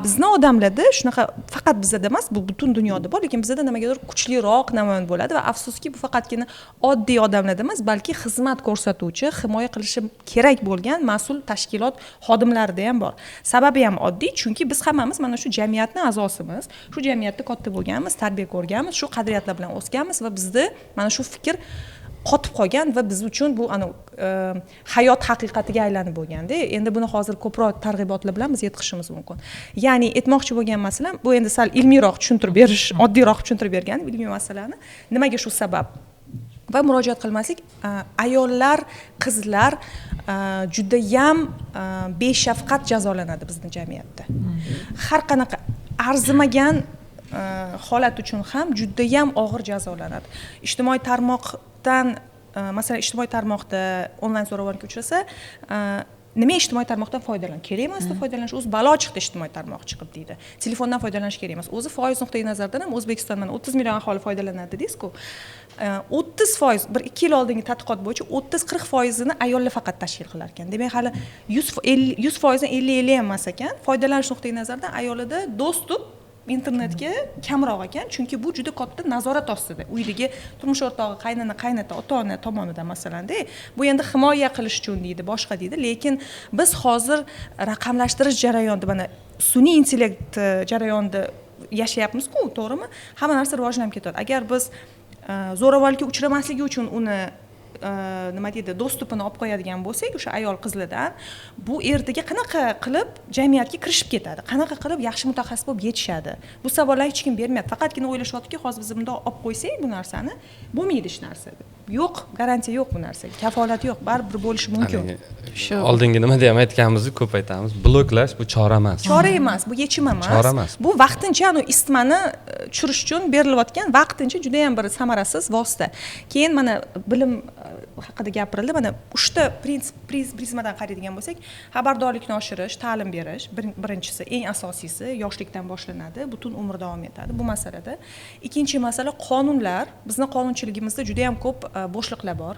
Bizning odamlarda shunaqa faqat bizda emas, bu butun dunyoda bor, lekin bizda nimagadir kuchliroq namoyon bo'ladi va afsuski bu faqatgina oddiy odamlarda emas, balki xizmat ko'rsatuvchi, himoya qilishi kerak bo'lgan mas'ul tashkilot xodimlarida ham bor. Sababi ham oddiy, chunki biz hammamiz mana shu jamiyatning a'zosimiz. Shu jamiyatda katta bo'lganmiz, tarbiya ko'rganmiz, shu qadriyatlar bilan o'sganmiz va bizda mana shu fikr qotib qolgan va biz uchun bu hayot haqiqatiga aylanib bo'lganda, endi buni hozir ko'proq targ'ibotlar bilan biz yetkazishimiz mumkin. Ya'ni aytmoqchi bo'lgan masalam, bu endi sal ilmiyroq tushuntirib berish, oddiyroq tushuntirib berganim ilmiy masalani. Nimaga shu sabab? Va murojaat qilmaslik, ayollar, qizlar judayam beshafqat jazolanadi bizning jamiyatda. Har qanaqa arzimagan holat uchun ham judayam og'ir jazolanadi. Ijtimoiy tarmoqdan, masalan, ijtimoiy tarmoqda onlayn zo'ravonlikka uchrasa, nima ijtimoiy tarmoqdan foydalan? Kerak emasda foydalanish, o'zi balo chiqdi ijtimoiy tarmoq chiqib deydi. Telefondan foydalanish kerak emas. O'zi foiz nuqtai nazaridan ham O'zbekistondan 30 million aholi foydalanadi deysiz-ku. 30%, bir 2 yil oldingi tadqiqot bo'yicha 30-40%ni ayollar faqat tashkil qilar ekan. Demak, hali 100%dan 50 ham emas ekan. Foydalanish nuqtai nazaridan ayollarda dostуп internetga kamroq ekan, chunki bu juda katta nazorat ostida. Uydagi turmush o'rtog'i, qaynona, qaynota, ota-ona tomonidan masalanda, bu endi himoya qilish uchun deydi, boshqa deydi, lekin biz hozir raqamlashtirish jarayonida, mana sun'iy intellekt jarayonida yashayapmiz-ku, to'g'rimi? Hamma narsa rivojlanib ketadi. Agar biz zo'ravonlikka uchramasligi uchun uni nima deydi, dostupini olib qo'yadigan bo'lsak, o'sha ayol qizlardan, bu ertaga qanaqa qilib jamiyatga kirishib ketadi, qanaqa qilib yaxshi mutaxassis bo'lib yetishadi. Bu savollarga hech kim bermayapti. Faqatgina o'ylashyaptiki, hozir biz bundoq olib qo'ysak bu narsani, bo'lmaydi hech narsa. Yo'q, garantiya yo'q bu narsaga. Kafolat yo'q, baribir bo'lishi mumkin. Shu oldingi nimada ham aytganimizni ko'p aytamiz. Bloklash bu chora emas. Chora emas, bu yechim emas. Chora emas. Bu vaqtincha isitmani tushirish uchun berilayotgan vaqtincha juda ham bir samarasiz vosita. Keyin mana bilim haqida gapirildi. Mana 3 ta prizmadan qaraydigan bo'lsak, xabardorlikni oshirish, ta'lim berish, birinchisi, eng asosiysi yoshlikdan boshlanadi, butun umr davom etadi bu masalada. Ikkinchi masala qonunlar. Bizning qonunchiligimizda juda ham ko'p bo'shliqlar bor.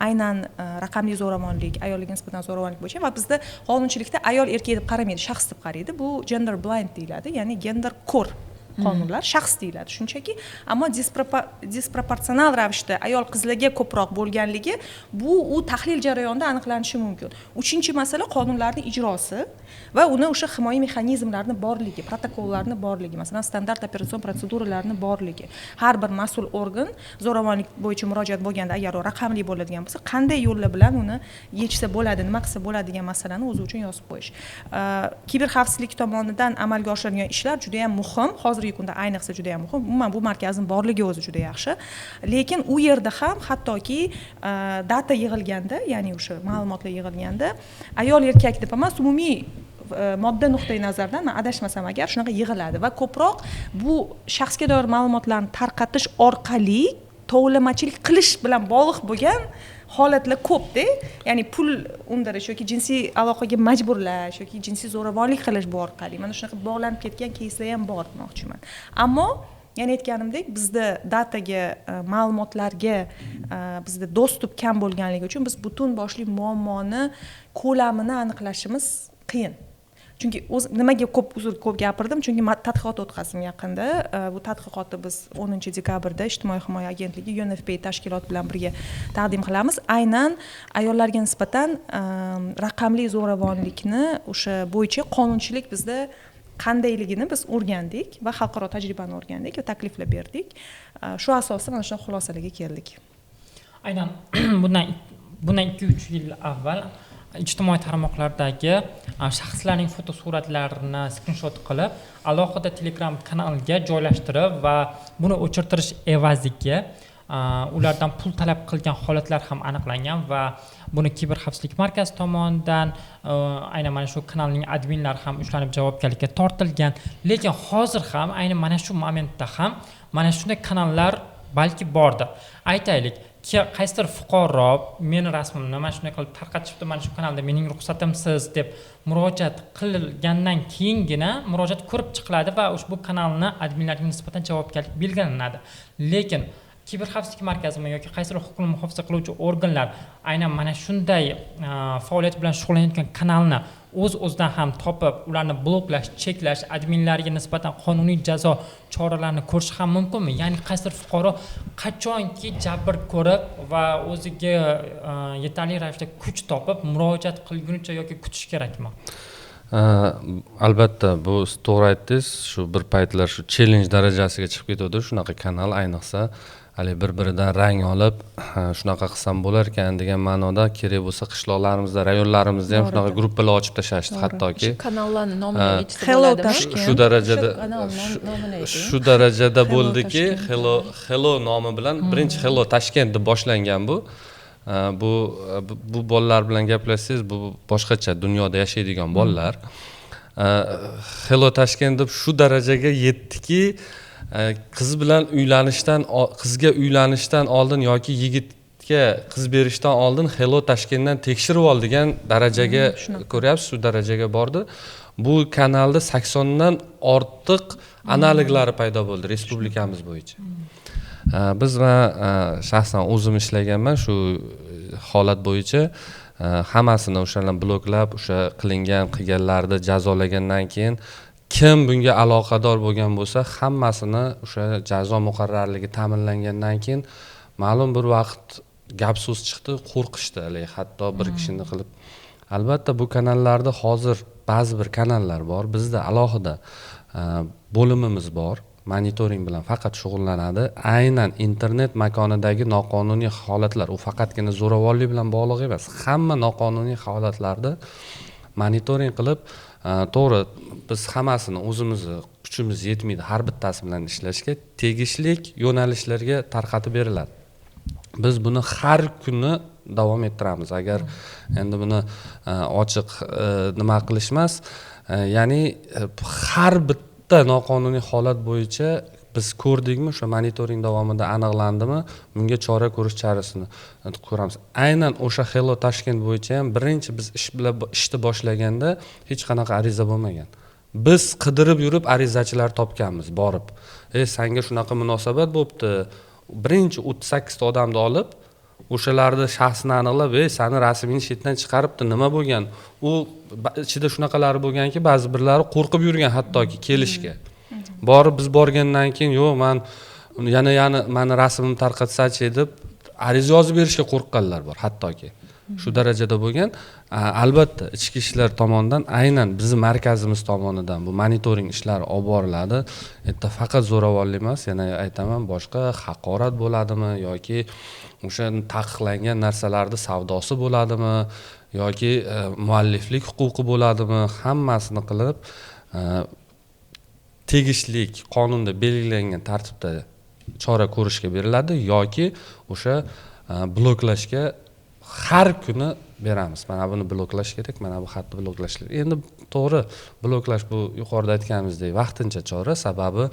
Aynan raqamli zo'ravonlik, ayollarga nisbatan zo'ravonlik bo'yicha va bizda qonunchilikda ayol erkak deb qaramaydi, shaxs deb qaraydi. Bu gender blind deyiladi, ya'ni gender ko'r qonunlar, shaxs deyiladi shunchaki, ammo disproporsional ravishda ayol qizlarga ko'proq bo'lganligi bu tahlil jarayonida aniqlanishi mumkin. Uchinchi masala qonunlarning ijrosi. va uni o'sha himoya mexanizmlarini borligi, protokollarni borligi, masalan standart operatsion proseduralarni borligi, har bir mas'ul organ zo'ravonlik bo'yicha murojaat bo'lganda agar u raqamli bo'ladigan bo'lsa qanday yo'llar bilan uni yechsa bo'ladi, nima qilsa bo'ladi degan masalani o'zi uchun yozib qo'yish. Kiber xavfsizlik tomonidan amalga oshirilgan ishlar juda ham muhim, hozirgi kunda ayniqsa juda ham muhim. Umuman bu markazning borligi o'zi juda yaxshi, lekin u yerda ham hattoki data yig'ilganda, ya'ni o'sha ma'lumotlar yig'ilganda ayol erkak deb emas, umumiy modda nuqtai nazardan men adashmasam agar shunaqa yig'iladi va ko'proq bu shaxsga doir ma'lumotlarni tarqatish orqali tovlamachilik qilish bilan bog'liq bo'lgan holatlar ko'pda, ya'ni pul undirish yoki jinsiy aloqaga majburlash yoki jinsiy zo'ravonlik qilish bu orqali mana shunaqa bog'lanib ketgan keyslar ham bor demoqchiman. Ammo yana aytganimdek, bizda dataga, ma'lumotlarga bizda dostуп kam bo'lganligi uchun biz butun boshli muammoni ko'lamini aniqlashimiz qiyin. Chunki nimaga ko'p gapirdim? Chunki tadqiqot o'tkazdim yaqinda. Bu tadqiqotni biz 10-dekabrda Ijtimoiy himoya agentligi UNFPA tashkiloti bilan birga taqdim qilamiz. Aynan ayollarga nisbatan raqamli zo'ravonlikni o'sha bo'yicha qonunchilik bizda qandayligini biz o'rgandik va xalqaro tajribani o'rgandik va takliflar berdik. Shu asosda mana shu xulosalarga keldik. Aynan bundan 2-3 yil avval ijtimoiy tarmoqlardagi shaxslarning fotosuratlarini skrinshot qilib, alohida Telegram kanaliga joylashtirib va buni o'chirtirish evaziga ulardan pul talab qilgan holatlar ham aniqlangan va buni kiber xavfsizlik markazi tomonidan aynan mana shu kanalning adminlari ham ushlanib javobgarlikka tortilgan. Lekin hozir ham aynan mana shu momentda ham mana shunday kanallar balki bordir. Aytaylik, qaysidir fuqaro meni rasmimni mana shunday qilib tarqatishibdi, mana shu kanalda mening ruxsatimsiz deb murojaat qilgandan keyingina murojaat ko'rib chiqiladi va ushbu kanalni adminlarga nisbatan javobgarlik belgilanadi. Lekin kiber xavfsizlik markazimi yoki qaysidir huquqni muhofaza qiluvchi organlar aynan mana shunday faoliyat bilan shug'ullanayotgan kanalni o'z-o'zidan ham topib, ularni bloklash, cheklash, adminlarga nisbatan qonuniy jazo choralarini ko'rish ham mumkinmi? Ya'ni qaysidir fuqaro qachonki jabr ko'rib va o'ziga yetarli ravishda kuch topib murojaat qilgunicha yoki kutish kerakmi? Albatta, bu to'g'ri aytdingiz. Shu bir paytlar shu challenge darajasiga chiqib ketdi shunaqa kanal, ayniqsa hali bir-biridan rang olib, shunaqa qilsam bo'lar ekan degan ma'noda kerak bo'lsa qishloqlarimizda, rayonlarimizda ham shunaqa gruppalar ochib tashlashdi, hattoki. Kanallarni nomini aytsa Hello bo'ladimi? Toshkent. Shu darajada bo'ldiki, Hello nomi bilan birinchi Hello Toshkent deb boshlangan bu. Bu bolalar bilan gaplashsangiz, bu boshqacha dunyoda yashaydigan bolalar. Hello Toshkent deb shu darajaga yetdiki, qizga uylanishdan oldin yoki yigitga qiz berishdan oldin Hello Toshkentdan tekshirib ol degan darajaga ko'ryapsiz, shu darajaga bordi. Bu kanalda 80 dan ortiq analoglari paydo bo'ldi respublikamiz bo'yicha. Biz shaxsan o'zim ishlaganman shu holat bo'yicha. Hammasini o'shalarni bloklab, o'sha qilganlarni jazolagandan keyin kim bunga aloqador bo'lgan bo'lsa, hammasini o'sha jazo muqarrarligi ta'minlangandan keyin ma'lum bir vaqt gap so'z chiqdi, qo'rqishdi, hatto bir kishini qilib. Albatta bu kanallarda hozir ba'zi bir kanallar bor, bizda alohida bo'limimiz bor, monitoring bilan faqat shug'ullanadi. Aynan internet makonidagi noqonuniy holatlar, u faqatgina zo'ravonlik bilan bog'liq emas, hamma noqonuniy holatlarda monitoring qilib, to'g'ri, biz hammasini o'zimizni kuchimiz yetmaydi har bittasi bilan ishlashga, tegishlik yo'nalishlarga tarqatib beriladi. Biz buni har kuni davom ettiramiz. Agar endi buni ochiq nima qilish emas, ya'ni har bitta noqonuniy holat bo'yicha biz ko'rdikmi, o'sha monitoring davomida aniqlandimi, bunga chora ko'rish chorasini ko'ramiz. Aynan o'sha Hello Toshkent bo'yicha ham birinchi biz ishni boshlaganda hech qanaqa ariza bo'lmagan. Biz qidirib yurib arizachilar topganmiz, borib. Senga shunaqa munosabat bo'libdi. Birinchi 38 ta odamni olib, o'shalarni shaxsini aniqlab, seni rasmingni chetdan chiqaribdi, nima bo'lgan? U ichida shunaqalari bo'lganki, ba'zi birlari qo'rqib yurgan hattoki kelishga. Borib biz borgandan keyin, yo'q, men yana meni rasmimni tarqatsachi deb ariza yozib berishga qo'rqqanlar bor hattoki. shu darajada bo'lgan. Albatta ichki ishlar tomonidan aynan bizni markazimiz tomonidan bu monitoring ishlari olib boriladi. Erta faqat zo'ravonlik emas, yana aytaman, boshqa haqorat bo'ladimi yoki o'sha taqiqlangan narsalarning savdosi bo'ladimi yoki mualliflik huquqi bo'ladimi, hammasini qilib tegishli qonunda belgilangan tartibda chora ko'rishga beriladi yoki o'sha bloklashga har kuni beramiz. Mana buni bloklash kerak, mana bu xatni bloklash kerak. Endi to'g'ri, bloklash bu yuqorida aytganimizdek vaqtincha chora, sababi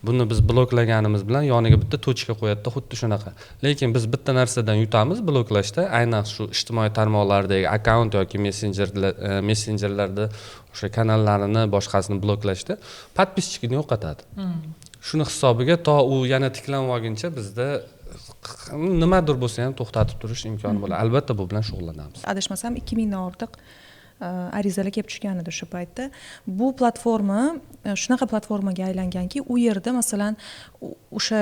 buni biz bloklaganimiz bilan yoniga bitta tochka qo'yadi, xuddi shunaqa. Lekin biz bitta narsadan yutamiz bloklashda, aynan shu ijtimoiy tarmoqlardagi akkaunt yoki messenjerlarda o'sha kanallarini boshqasini bloklashda podpischikni yo'qotadi. Shuni hisobiga to u yana tiklanib olguncha bizda nimadir bo'lsa ham to'xtatib turish imkoni bo'ladi. Albatta bu bilan shug'ullanamiz. Adashmasam 2000 dan ortiq arizalar kelib tushgan edi o'sha paytda. Bu platforma shunaqa platformaga aylanganki, u yerda masalan o'sha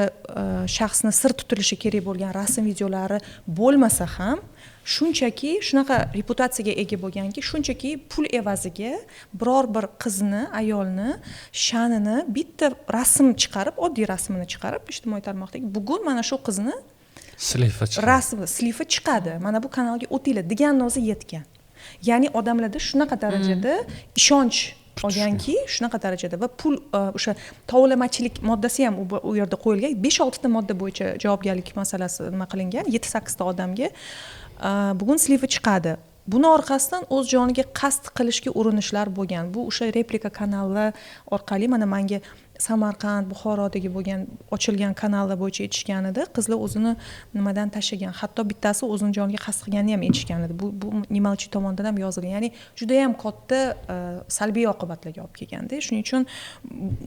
shaxsni sir tutilishi kerak bo'lgan rasm videolari bo'lmasa ham shunchaki shunaqa reputatsiyaga ega bo'lganki, shunchaki pul evaziga biror bir qizni, ayolni sha'nini bitta rasm chiqarib, oddiy rasmini chiqarib ijtimoiy tarmoqdagi bugun mana shu qizni slifi chiqadi. Mana bu kanalga o'tinglar deganni o'zi yetgan. Ya'ni odamlarda shunaqa darajada ishonch olganki, shunaqa darajada va pul o'sha tovlamachilik moddasi ham u yerda qo'yilgan. 5-6 ta modda bo'yicha javobgarlik masalasi nima qilingan, 7-8 ta odamga bugun slifi chiqadi. Buni orqasidan o'z joniga qasd qilishga urinishlar bo'lgan. Bu o'sha replika kanallar orqali mana menga Samarqand, Buxorodagi bo'lgan ochilgan kanallar bo'yicha aytishgan edi. Qizlar o'zini nimadan tashagan, hatto bittasi o'zini joniga qasd qilganini ham aytishgan edi. Bu Nimalchi tomonidan ham yozilgan. Ya'ni juda ham katta salbiy oqibatlarga olib kelganda. Shuning uchun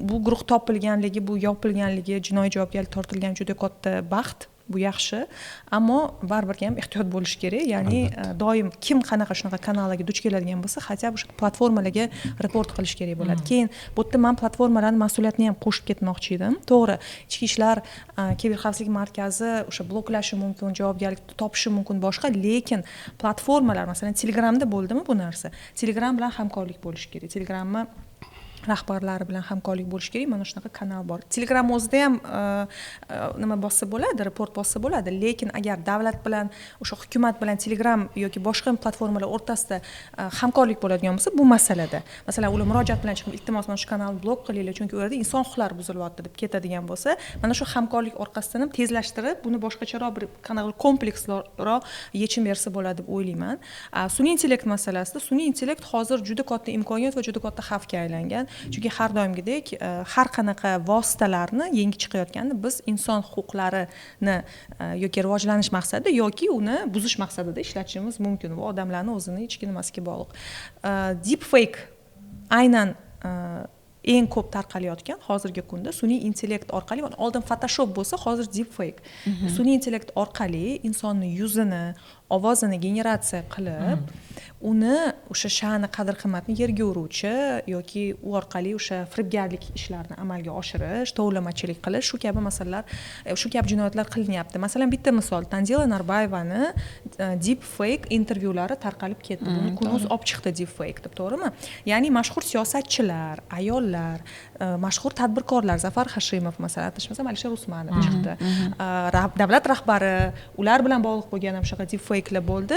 bu guruh topilganligi, bu yopilganligi, jinoiy javobgarlik tortilgan juda katta baxt. Bu yaxshi, ammo baribir ham ehtiyot bo'lish kerak. Ya'ni doim kim qanaqa shunaqa kanallarga duch keladigan bo'lsa, hatto o'sha platformalarga report qilish kerak bo'ladi. Keyin bu yerda men platformalarning mas'uliyatini ham qo'shib ketmoqchi edim. To'g'ri, ichki ishlar kiberxavfsizlik markazi o'sha bloklashi mumkin, javobgarlik topishi mumkin boshqa, lekin platformalar, masalan, Telegramda bo'ldimi bu narsa? Telegram bilan hamkorlik bo'lish kerak. Telegramni rahbarlari bilan hamkorlik bo'lish kerak. Mana shunaqa kanal bor. Telegram o'zida ham nima bossa bo'ladi, report bossa bo'ladi, lekin agar davlat bilan, o'sha hukumat bilan Telegram yoki boshqa platformalar o'rtasida hamkorlik bo'ladigan bo'lsa, bu masalada, masalan, ular murojaat bilan chiqib, iltimos mana shu kanalni blok qilinglar, chunki u yerda inson huquqlari buzilyapti deb ketadigan bo'lsa, mana shu hamkorlik orqasidan ham tezlashtirib, buni boshqacharoq bir qanaqa kompleksroq yechim bersa bo'ladi deb o'ylayman. Sun'iy intellekt masalasida, sun'iy intellekt hozir juda katta imkoniyat va juda katta xavfga aylangan. Chunki har doimgidek har qanaqa vositalarni yangi chiqayotganda biz inson huquqlarini yoki rivojlanish maqsadida yoki uni buzish maqsadida ishlatishimiz mumkin. Bu odamlarning o'zini ichki nimasiga bog'liq. Deepfake aynan eng ko'p tarqalayotgan hozirgi kunda sun'iy intellekt orqali, oldin Photoshop bo'lsa, hozir deepfake. Sun'iy intellekt orqali insonni yuzini, ovozini generatsiya qilib, uni o'sha sha'ni, qadr-qimmatni yerga uruvchi yoki u orqali o'sha firibgarlik ishlarini amalga oshirish, tovlamachilik qilish, shu kabi masalalar, shu kabi jinoyatlar qilinyapti. Masalan, bitta misol, Tanzila Narbayevani deepfake intervyulari tarqalib ketdi. Buni Kunuz olib chiqdi deepfake deb, to'g'rimi? Ya'ni mashhur siyosatchilar, ayollar, mashhur tadbirkorlar, Zafar Hashimov masalan, aytishmasam, Alisher Usmanov chiqdi. Davlat rahbari, ular bilan bog'liq bo'lgan ham shunaqa deepfake'lar bo'ldi.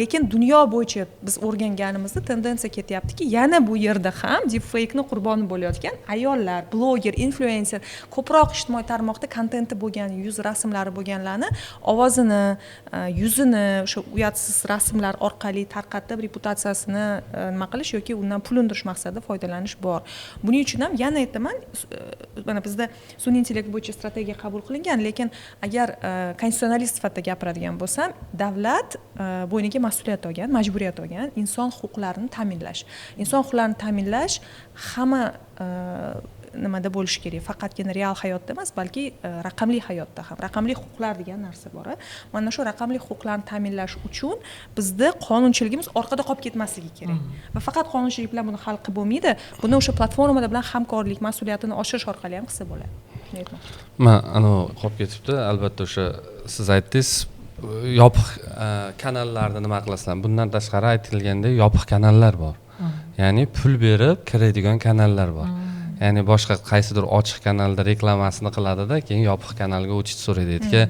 Lekin dunyo bo'yicha biz o'rganganimizda tendensiya ketyaptiki, yana bu yerda ham deepfake'ni qurboni bo'layotgan ayollar, bloger, influencer, ko'proq ijtimoiy tarmoqda kontenti bo'lgan, yuz rasmlari bo'lganlarni ovozini, yuzini o'sha uyatsiz rasmlar orqali tarqatib reputatsiyasini nima qilish yoki undan pul undirish maqsadida foydalanish bor. Buning uchun ham yana aytaman, mana bizda sun'iy intellekt bo'yicha strategiya qabul qilingan, lekin agar konstitusionalist sifatida gapiradigan bo'lsam, davlat bo'yniga mas'uliyat olgan, majburiyat olgan inson huquqlarini ta'minlash. Inson huquqlarini ta'minlash hamma nimada bo'lishi kerak. Faqatgina real hayotda emas, balki raqamli hayotda ham. Raqamli huquqlar degan narsa bor. Mana shu raqamli huquqlarni ta'minlash uchun bizda qonunchiligimiz orqada qolib ketmasligi kerak. Va faqat qonunchilik bilan buni hal qilib bo'lmaydi. Buni o'sha platformalar bilan hamkorlik, mas'uliyatini oshirish orqali ham qilsa bo'ladi. Men qolib ketibdi. Albatta o'sha siz aytdingiz, yopiq kanallarni nima qilasizlar? Bundan tashqari aytilgandek yopiq kanallar bor. Ya'ni pul berib kiradigan kanallar bor. Ya'ni boshqa qaysidir ochiq kanalda reklamasini qiladida, keyin yopiq kanalga o'tishni so'raydi. Aytga,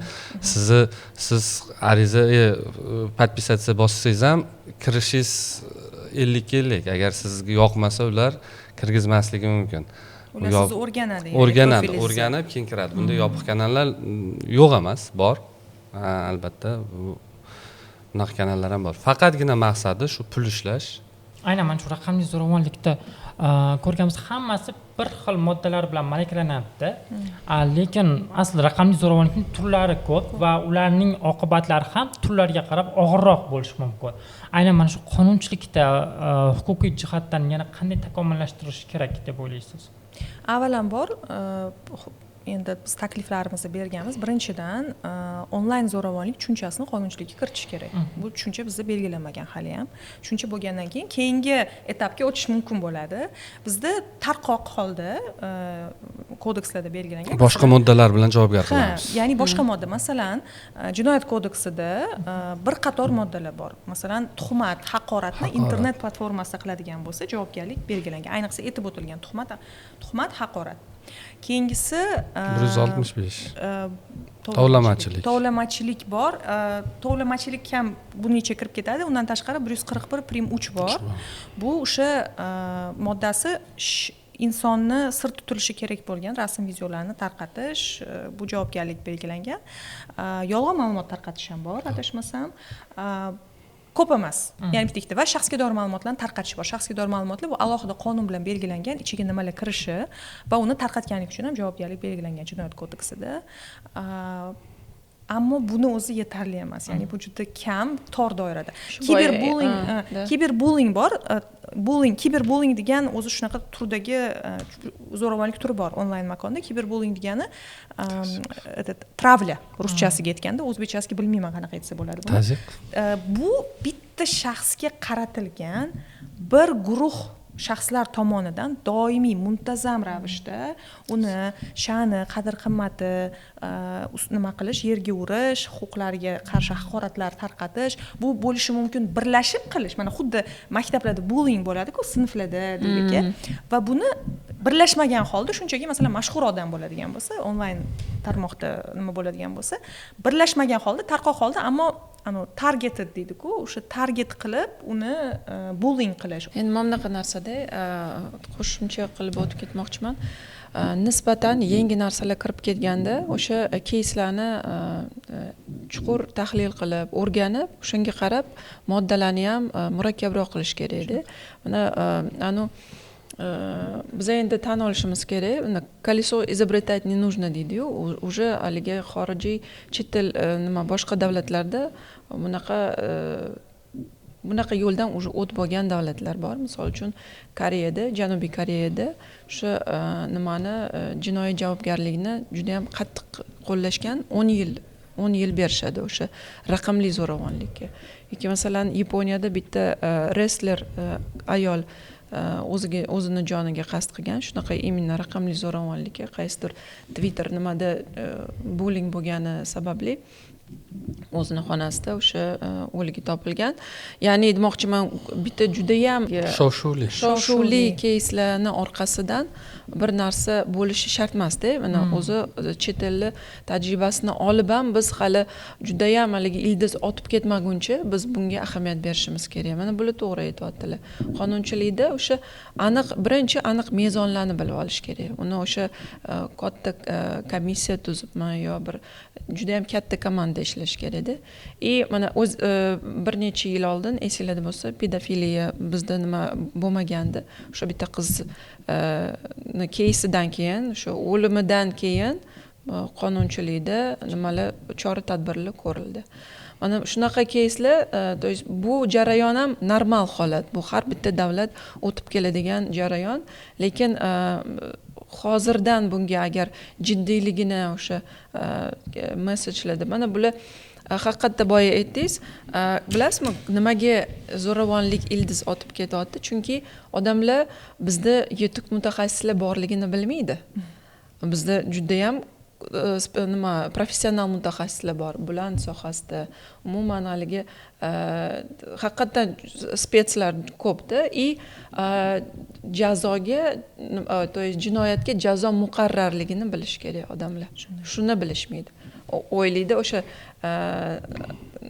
siz ariza podpisatsiya bossangiz ham kirishingiz 50-50. Agar sizga yoqmasa ular kirgizmasligi mumkin. Ular sizni o'rganadi. O'rganib keyin kiradi. Bunda yopiq kanallar yo'q emas, bor. Albatta, bunaqa kanallar ham bor. Faqatgina maqsadi shu pul ishlash. Aynan mana shu raqamli zo'ravonlikda ko'rganimiz hammasi bir xil moddalar bilan malaklanadi. Lekin asli raqamli zo'ravonlikning turlari ko'p va ularning oqibatlari ham turlarga qarab og'irroq bo'lishi mumkin. Aynan mana shu qonunchilikda huquqiy jihatdan yana qanday takomillashtirish kerak deb o'ylaysiz? Avvalambor endi biz takliflarimizni berganmiz. Birinchidan onlayn zo'ravonlik tushunchasini qonunchilikka kiritish kerak. Bu tushuncha bizda belgilanmagan hali ham. Tushuncha bo'lgandan keyin keyingi etapga o'tish mumkin bo'ladi. Bizda tarqoq holda kodekslarda belgilangan. Boshqa moddalar bilan javobgar qilamiz. Ya'ni boshqa modda, masalan, Jinoyat kodeksida bir qator moddalar bor. Masalan, tuhmat, haqoratni internet platformasida qiladigan bo'lsa, javobgarlik belgilangan. Ayniqsa aytib o'tilgan tuhmat, haqorat. Keyingisi 165 tovlamachilik. Tovlamachilik bor. Tovlamachilik ham buning ichiga kirib ketadi. Undan tashqari 141 prim 3 bor. Bu o'sha moddasi insonni sir tutilishi kerak bo'lgan rasm videolarni tarqatish, bu javobgarlik belgilangan. Yolg'on ma'lumot tarqatish ham bor, adashmasam. Ko'p emas. Ya'ni bitta va shaxsga doir ma'lumotlarni tarqatish bor. Shaxsga doir ma'lumotlar bu alohida qonun bilan belgilangan, ichiga nimalar kirishi va uni tarqatganlik uchun ham javobgarlik belgilangan Jinoyat kodeksida. Ammo buni o'zi yetarli emas. Ya'ni bu juda kam, tor doirada. Kiberbullying bor. Kiberbullying degan o'zi shunaqa turdagi zo'ravonlik turi bor onlayn makonda. Kiberbullying degani travля ruschasiga aytganda, o'zbekchasiga bilmayman qanaqa aytsa bo'ladi buni. Bu bitta shaxsga qaratilgan bir guruh shaxslar tomonidan doimiy muntazam ravishda uni sha'ni, qadr-qimmati nima qilish, yerga urish, huquqlariga qarshi haqoratlar tarqatish, bu bo'lishi mumkin birlashib qilish. Mana xuddi maktablarda bullying bo'ladi-ku, sinflarda deylik. Va buni birlashmagan holda shunchaki masalan mashhur odam bo'ladigan bo'lsa, onlayn tarmoqda nima bo'ladigan bo'lsa, birlashmagan holda, tarqoq holda, ammo targeted deydi-ku, o'sha target qilib uni bullying qilish. Endi mana bunaqa narsada qo'shimcha qilib o'tib ketmoqchiman. Nisbatan yangi narsalar kirib ketganda o'sha keyslarni chuqur tahlil qilib, o'rganib, o'shanga qarab moddalarni ham murakkabroq qilish kerak edi. Mana biz endi tan olishimiz kerak, колесо изобретать не нужно deydi-yu, уже haligi xorijiy chet el boshqa davlatlarda bunaqa yo'ldan уже o'tib bo'lgan davlatlar bor. Misol uchun Koreyada, Janubiy Koreyada o'sha nimani jinoiy javobgarlikni juda ham qattiq qo'llashgan 10 yil berishadi o'sha raqamli zo'ravonlikka. Yoki masalan Yaponiyada bitta wrestler ayol o'zini joniga qasd qilgan, shunaqa imенно raqamli zo'ravonlikka qaysidir Twitter nimada bullying bo'lgani sababli o'zini xonasida o'sha o'ligi topilgan. Ya'ni demoqchiman, bitta juda ham shov-shuvli keyslarni orqasidan bir narsa bo'lishi shart emas-da. Mana o'zi chet el tajribasini olib ham biz hali juda ham haligi ildiz otib ketmaguncha biz bunga ahamiyat berishimiz kerak. Mana bular to'g'ri aytyaptilar. Qonunchilikda o'sha birinchi aniq mezonlarni bilib olish kerak. Uni o'sha katta komissiya tuzibmi yo bir juda ham katta komanda ishlash kerak-da. Mana o'z bir necha yil oldin esinglarda bo'lsa, pedofiliya bizda nima bo'lmagandi. O'sha bitta qiz keysidan keyin, o'sha o'limidan keyin qonunchilikda nimalar chora-tadbirlar ko'rildi. Mana shunaqa keyslar, bu jarayon ham normal holat. Bu har bitta davlat o'tib keladigan jarayon, lekin hozirdan bunga agar jiddiyligini o'sha messajlarda mana bular haqiqatda boya aytdingiz, bilasizmi, nimaga zo'ravonlik ildiz otib ketyapti? Chunki odamlar bizda yetuk mutaxassislar borligini bilmaydi. Bizda juda ham nima professional mutaxassislar bor bular sohasida umuman haligi haqiqatdan spetslar ko'pda и jazoga то есть jinoyatga jazo muqarrarligini bilish kerak odamlar shuni bilishmaydi o'ylaydi o'sha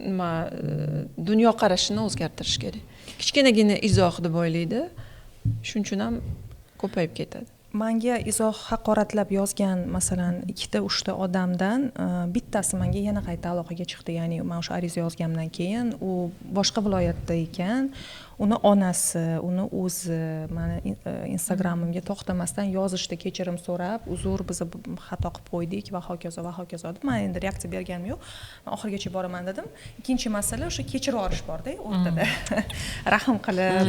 nima dunyoqarashini o'zgartirish kerak kichkinagina izoh deb o'ylaydi shuning uchun ham ko'payib ketadi manga izoh haqoratlab yozgan masalan 2-3 odamdan bittasi menga yana qayta aloqaga chiqdi ya'ni men o'sha ariza yozgandan keyin u boshqa viloyatda ekan uni onasi uni o'zi mani instagramimga to'xtamasdan yozishdi kechirim so'rab uzr biz xato qilib qo'ydik va hokazo deb men endi reaksiya berganim yo'q men oxirigacha boraman dedim ikkinchi masala o'sha kechirib yuborish borda o'rtada rahm qilib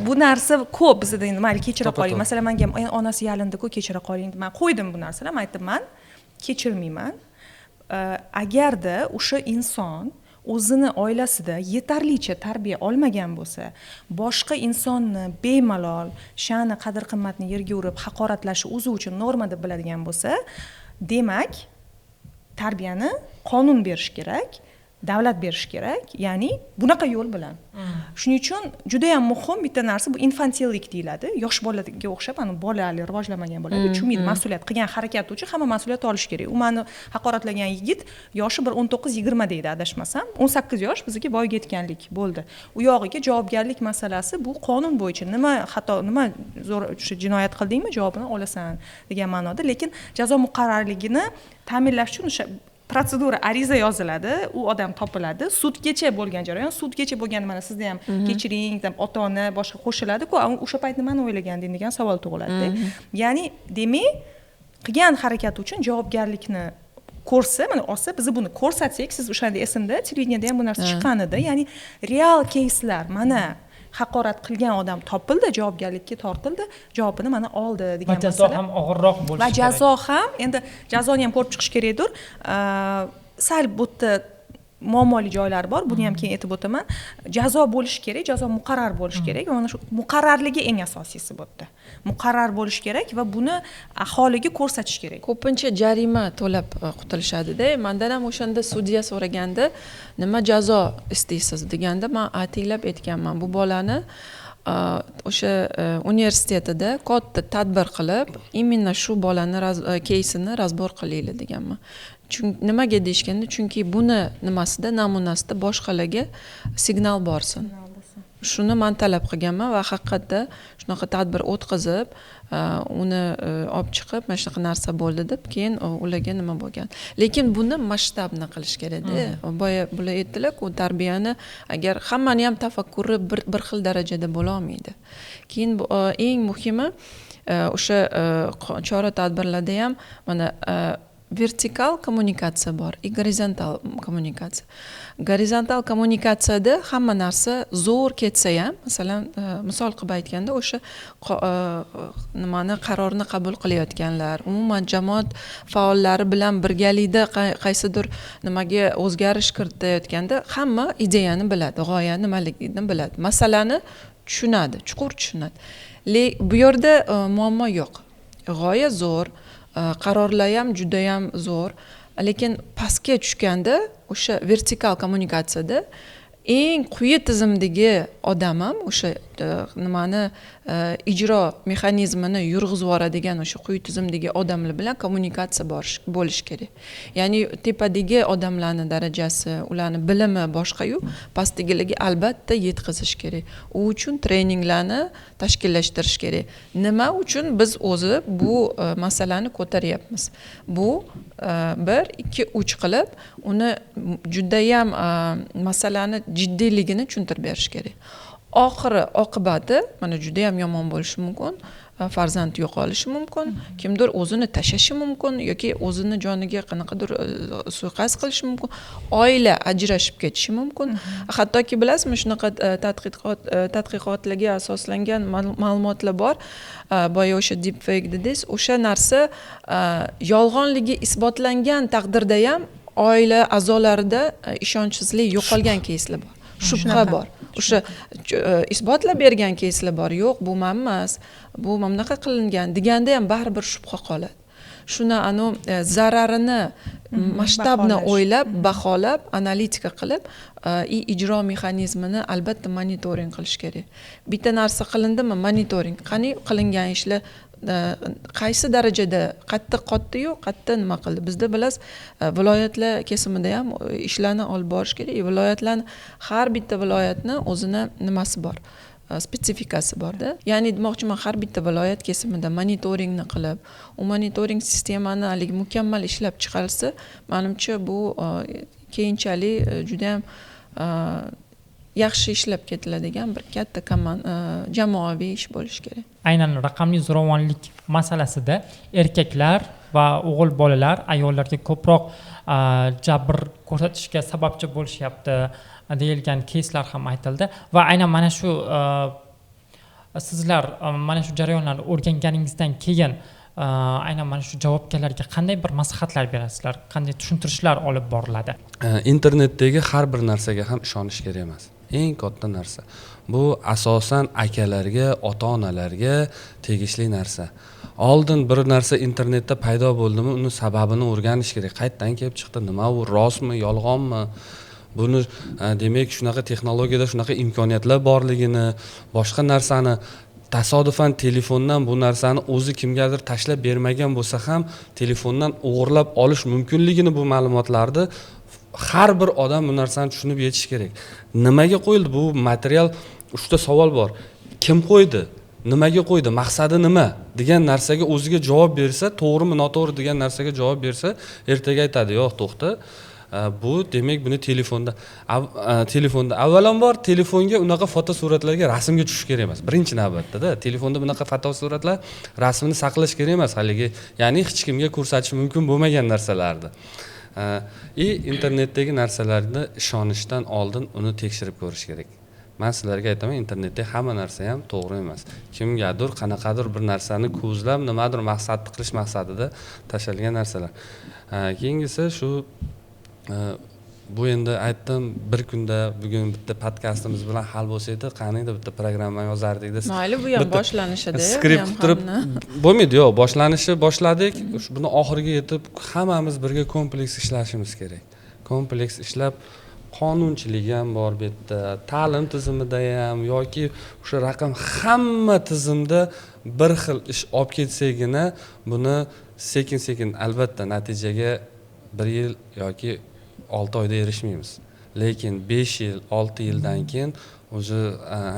bu narsa ko'p bizda endi mayli kechira qoling masalan menga onasi yalindi-ku kechira qoling men qo'ydim bu narsalarni aytibman kechirmayman agarda o'sha inson o'zini oilasida yetarlicha tarbiya olmagan bo'lsa boshqa insonni bemalol sha'ni qadr qimmatni yerga urib haqoratlashi o'zi uchun norma deb biladigan bo'lsa demak tarbiyani qonun berish kerak davlat berish kerak ya'ni bunaqa yo'l bilan shuning uchun juda ham muhim bitta narsa bu infantillik deyiladi yosh bolaga o'xshab ani bolali rivojlanmagan bolaga tushunmaydi mas'uliyat qilgan harakati uchun hamma mas'uliyat olish kerak u mani haqoratlagan yigit yoshi bir 19-20 deydi adashmasam 18 yosh bizga voyaga yetganlik bo'ldi u yog'iga javobgarlik masalasi bu qonun bo'yicha nima xato nima zo'r jinoyat qildingmi javobini olasan degan ma'noda lekin jazo muqarrarligini ta'minlash uchun o'sha protsedura ariza yoziladi u odam topiladi sudgacha bo'lgan jarayon sudgacha bo'lgan mana sizda ham kechiring deb ota ona boshqa qo'shiladi-ku o'sha payt nimani o'ylaganding degan savol tug'iladi ya'ni demak qilgan harakati uchun javobgarlikni ko'rsa mana olsa biz buni ko'rsatsak siz o'shanda esimda televideniyada ham bu narsa chiqqan edi ya'ni real keyslar mana haqorat qilgan odam topildi javobgarlikka tortildi javobini mana oldi degan masala va jazo ham og'irroq bo'lishi kerak va jazo ham endi jazoni ham ko'rib chiqish kerakdir sal bu yerda muammoli joylari bor buni ham keyin aytib o'taman jazo bo'lishi kerak jazo muqarrar bo'lishi kerak va mana shu muqarrarligi eng asosiysi bu yerda muqarrar bo'lishi kerak va buni aholiga ko'rsatish kerak ko'pincha jarima to'lab qutulishadi-da mandan ham o'shanda sudya so'raganda nima jazo istaysiz deganda men ataylab aytganman bu bolani o'sha universitetida katta tadbir qilib именно shu bolani keysini razbor qilaylik deganman nimaga deyishganda chunki buni nimasida namunasida boshqalarga signal borsin shuni men talab qilganman va haqiqatda shunaqa tadbir o'tkazib uni olib chiqib mana shunaqa narsa bo'ldi deb keyin ularga nima bo'lgan lekin buni masshtabni qilish kerakda boya bular aytdilar-ku tarbiyani agar hammani ham tafakkuri bir xil darajada bo'la olmaydi keyin eng muhimi o'sha chora tadbirlarda ham mana vertikal kommunikatsiya bor и gorizontal kommunikatsiya gorizontal kommunikatsiyada hamma narsa zo'r ketsa ham masalan misol qilib aytganda o'sha nimani qarorni qabul qilayotganlar umuman jamoat faollari bilan birgalikda qaysidir nimaga o'zgarish kiritayotganda hamma ideyani biladi g'oya nimaligini biladi masalani tushunadi chuqur tushunadi bu yerda muammo yo'q g'oya zo'r qarorlar ham juda ham zo'r lekin pastga tushganda o'sha vertikal kommunikatsiyada eng quyi tizimdagi odam ham o'sha nimani ijro mexanizmini yurg'izib yuboradigan o'sha quyi tizimdagi odamlar bilan kommunikatsiya bo'lishi kerak ya'ni tepadagi odamlarni darajasi ularni bilimi boshqa-yu pastdagilarga albatta yetkazish kerak u uchun treninglarni tashkillashtirish kerak nima uchun biz o'zi bu masalani ko'taryapmiz bu 1 2 3 qilib uni judayam masalani jiddiyligini tushuntirib berish kerak oxiri oqibati mana juda ham yomon bo'lishi mumkin farzand yo'qolishi mumkin kimdir o'zini tashlashi mumkin yoki o'zini joniga qanaqadir suiqasd qilishi mumkin oila ajrashib ketishi mumkin hattoki bilasizmi shunaqa tadqiqotlarga asoslangan ma'lumotlar bor boya o'sha deep fake dedingiz o'sha narsa yolg'onligi isbotlangan taqdirda ham oila a'zolarida ishonchsizlik yo'qolgan keyslar bor shubha bor o'sha isbotlab bergan keyslar bor yo'q bu men emas bu bunaqa qilingan deganda ham baribir shubha qoladi shuni zararini masshtabni baholash. o'ylab baholab analitika qilib ijro mexanizmini albatta monitoring qilish kerak. Bitta narsa qilindimi monitoring, qani qilingan ishlar qaysi darajada qattiq qotdi-yu, qattiq nima qildi. Bizda bilasiz, viloyatlar kesimida ham ishlarni olib borish kerak. Viloyatlarni har bitta viloyatni o'zini nimasi bor, spesifikasi borda. Ya'ni demoqchiman, har bitta viloyat kesimida monitoringni qilib, u monitoring sistemani hali mukammal ishlab chiqarsa, menimcha bu keyinchalik juda ham yaxshi ishlab ketiladigan bir katta jamoaviy ish bo'lishi kerak. Aynan raqamli zo'ravonlik masalasida erkaklar va o'g'il bolalar ayollarga ko'proq jabr ko'rsatishga sababchi bo'lishyapti deyilgan keyslar ham aytildi va aynan mana shu sizlar mana shu jarayonlarni o'rganganingizdan keyin aynan mana shu javobgarlarga qanday bir maslahatlar berasizlar, qanday tushuntirishlar olib boriladi? Internetdagi har bir narsaga ham ishonish kerak emas. Eng katta narsa bu asosan akalarga, ota-onalarga tegishli narsa. Oldin bir narsa internetda paydo bo'ldimi, uni sababini o'rganish kerak. Qayerdan kelib chiqdi, nima u, rostmi, yolg'onmi? Buni demak shunaqa texnologiyada shunaqa imkoniyatlar borligini, boshqa narsani tasodifan telefondan bu narsani o'zi kimgadir tashlab bermagan bo'lsa ham telefondan o'g'irlab olish mumkinligini, bu ma'lumotlarni har bir odam bu narsani tushunib yetish kerak. Nimaga qo'yildi bu material? Uchta savol bor. Kim qo'ydi? Nimaga qo'ydi? Maqsadi nima? degan narsaga o'ziga javob bersa, to'g'rimi, noto'g'ri degan narsaga javob bersa, ertaga aytadi, yo'q, to'xta. Bu demak buni telefonda avvalambor telefonga unaqa fotosuratlarga rasmga tushish kerak emas. Birinchi navbatda telefonda bunaqa fotosuratlar rasmini saqlash kerak emas haligi, ya'ni hech kimga ko'rsatish mumkin bo'lmagan narsalarni. Internetdagi narsalarni ishonishdan oldin uni tekshirib ko'rish kerak. Men sizlarga aytaman, internetda hamma narsa ham to'g'ri emas. Kimgadir qanaqadir bir narsani ko'zlab, nimadir maqsadni qilish maqsadida tashalgan narsalar. Keyingisi shu bu endi aytdim, bir kunda bugun bitta podkastimiz bilan hal bo'lsa edi, qaniydi bitta programma yozardik desa. Mayli, bu ham boshlanishida. Skript turib bo'lmaydi, yo'q, boshladik. Buni oxiriga yetib hammamiz birga kompleks ishlashimiz kerak. Kompleks ishlab qonunchilik ham bor bu yerda, ta'lim tizimida ham yoki o'sha raqam hamma tizimda bir xil ish olib ketsagina buni sekin-sekin albatta natijaga 1 yil yoki 6 oyda erishmaymiz. Lekin 5 yil, 6 yildan keyin o'zi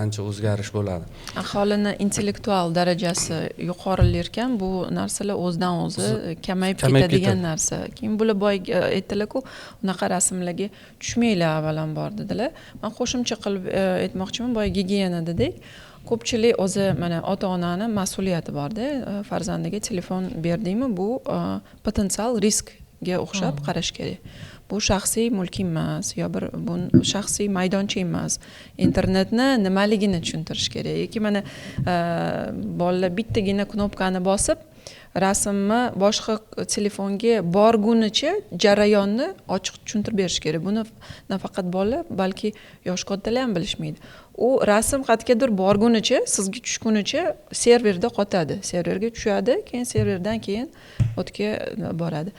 ancha o'zgarish bo'ladi. Aholini intellektual darajasi yuqorilarkan, bu narsalar o'zidan o'zi kamayib ketadigan narsa. Keyin bular boy aytdilar-ku, unaqa rasmlarga tushmanglar avvalambor dedilar. Men qo'shimcha qilib aytmoqchiman, boy gigiyena dedik. Ko'pchilik o'zi mana ota-onani mas'uliyati bor-da, farzandiga telefon berdingmi, bu potensial riskga o'xshab qarash kerak. Bu shaxsiy mulk emas, yo bir bu shaxsiy maydoncha emas. Internetni nimaligini tushuntirish kerak. Yoki mana bolalar bittagina knopkani bosib, rasmni boshqa telefonga borgunicha jarayonni ochiq tushuntirib berish kerak. Buni nafaqat bolalar, balki yosh kattalar ham bilishmaydi. U rasm qayergadir borgunicha, sizga tushgunicha serverda qotadi. Serverga tushadi, keyin serverdan keyin o'tga boradi.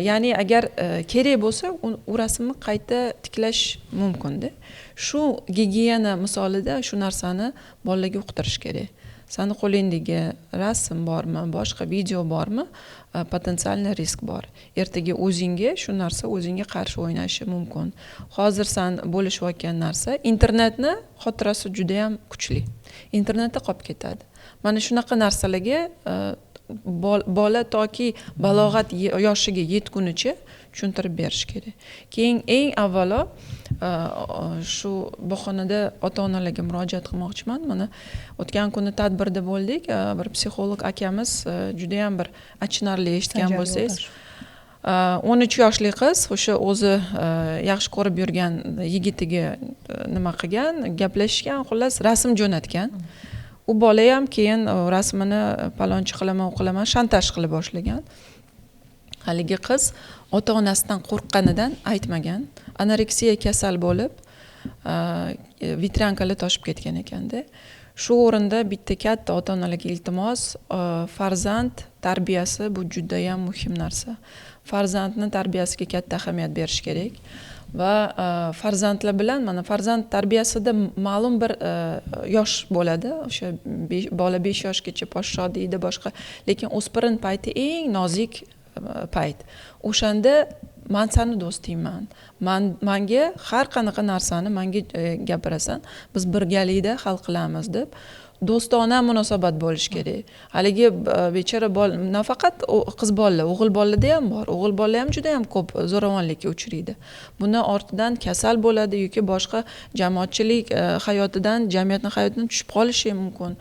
Ya'ni agar kerak bo'lsa, u rasmni qayta tiklash mumkin-da. Shu gigiyena misolida shu narsani bolalarga uqtirish kerak. Sani qo'lingdagi rasm bormi, boshqa video bormi, potensialni risk bor. Ertaga o'zingga shu narsa o'zingga qarshi o'ynashi mumkin. Hozir san bo'lishayotgan narsa internetni xotirasi juda ham kuchli. Internetda qolib ketadi. Mana shunaqa narsalarga bola toki balog'at yoshiga yetgunicha tushuntirib berish kerak. Keyin eng avvalo shu bahonada ota-onalarga murojaat qilmoqchiman. Mana o'tgan kuni tadbirda bo'ldik. Bir psixolog akamiz juda ham bir achinarli eshitgan bo'lsangiz, 13 yoshli qiz o'sha o'zi yaxshi ko'rib yurgan yigitiga nima qilgan, gaplashgan, xullas rasm jo'natgan. U bola ham keyin rasmini palonchi qilaman, shantaj qila boshlagan. Haligi qiz ota-onasidan qo'rqqanidan aytmagan. Anoreksiya kasal bo'lib, vitrankalar toshib ketgan ekanda. Shu o'rinda bitta katta ota-onalarga iltimos, farzand tarbiyasi bu juda ham muhim narsa. Farzandni tarbiyasiga katta ahamiyat berish kerak va farzandlar bilan mana farzand tarbiyasida ma'lum bir yosh bo'ladi. O'sha bola 5 yoshgacha poshsho deydi boshqa, lekin o'spirin payti eng nozik payt. O'shanda man seni do'stingman. Menga har qanaqa narsani menga gapirasan, biz birgalikda hal qilamiz deb do'stona munosabat bo'lish kerak. Haligi bechora nafaqat qiz bolalar, o'g'il bolalarda ham bor. O'g'il bolalar ham juda ham ko'p zo'ravonlikka uchraydi. Buni ortidan kasal bo'ladi yoki boshqa jamoatchilik hayotidan, jamiyatning hayotidan tushib qolishi mumkin.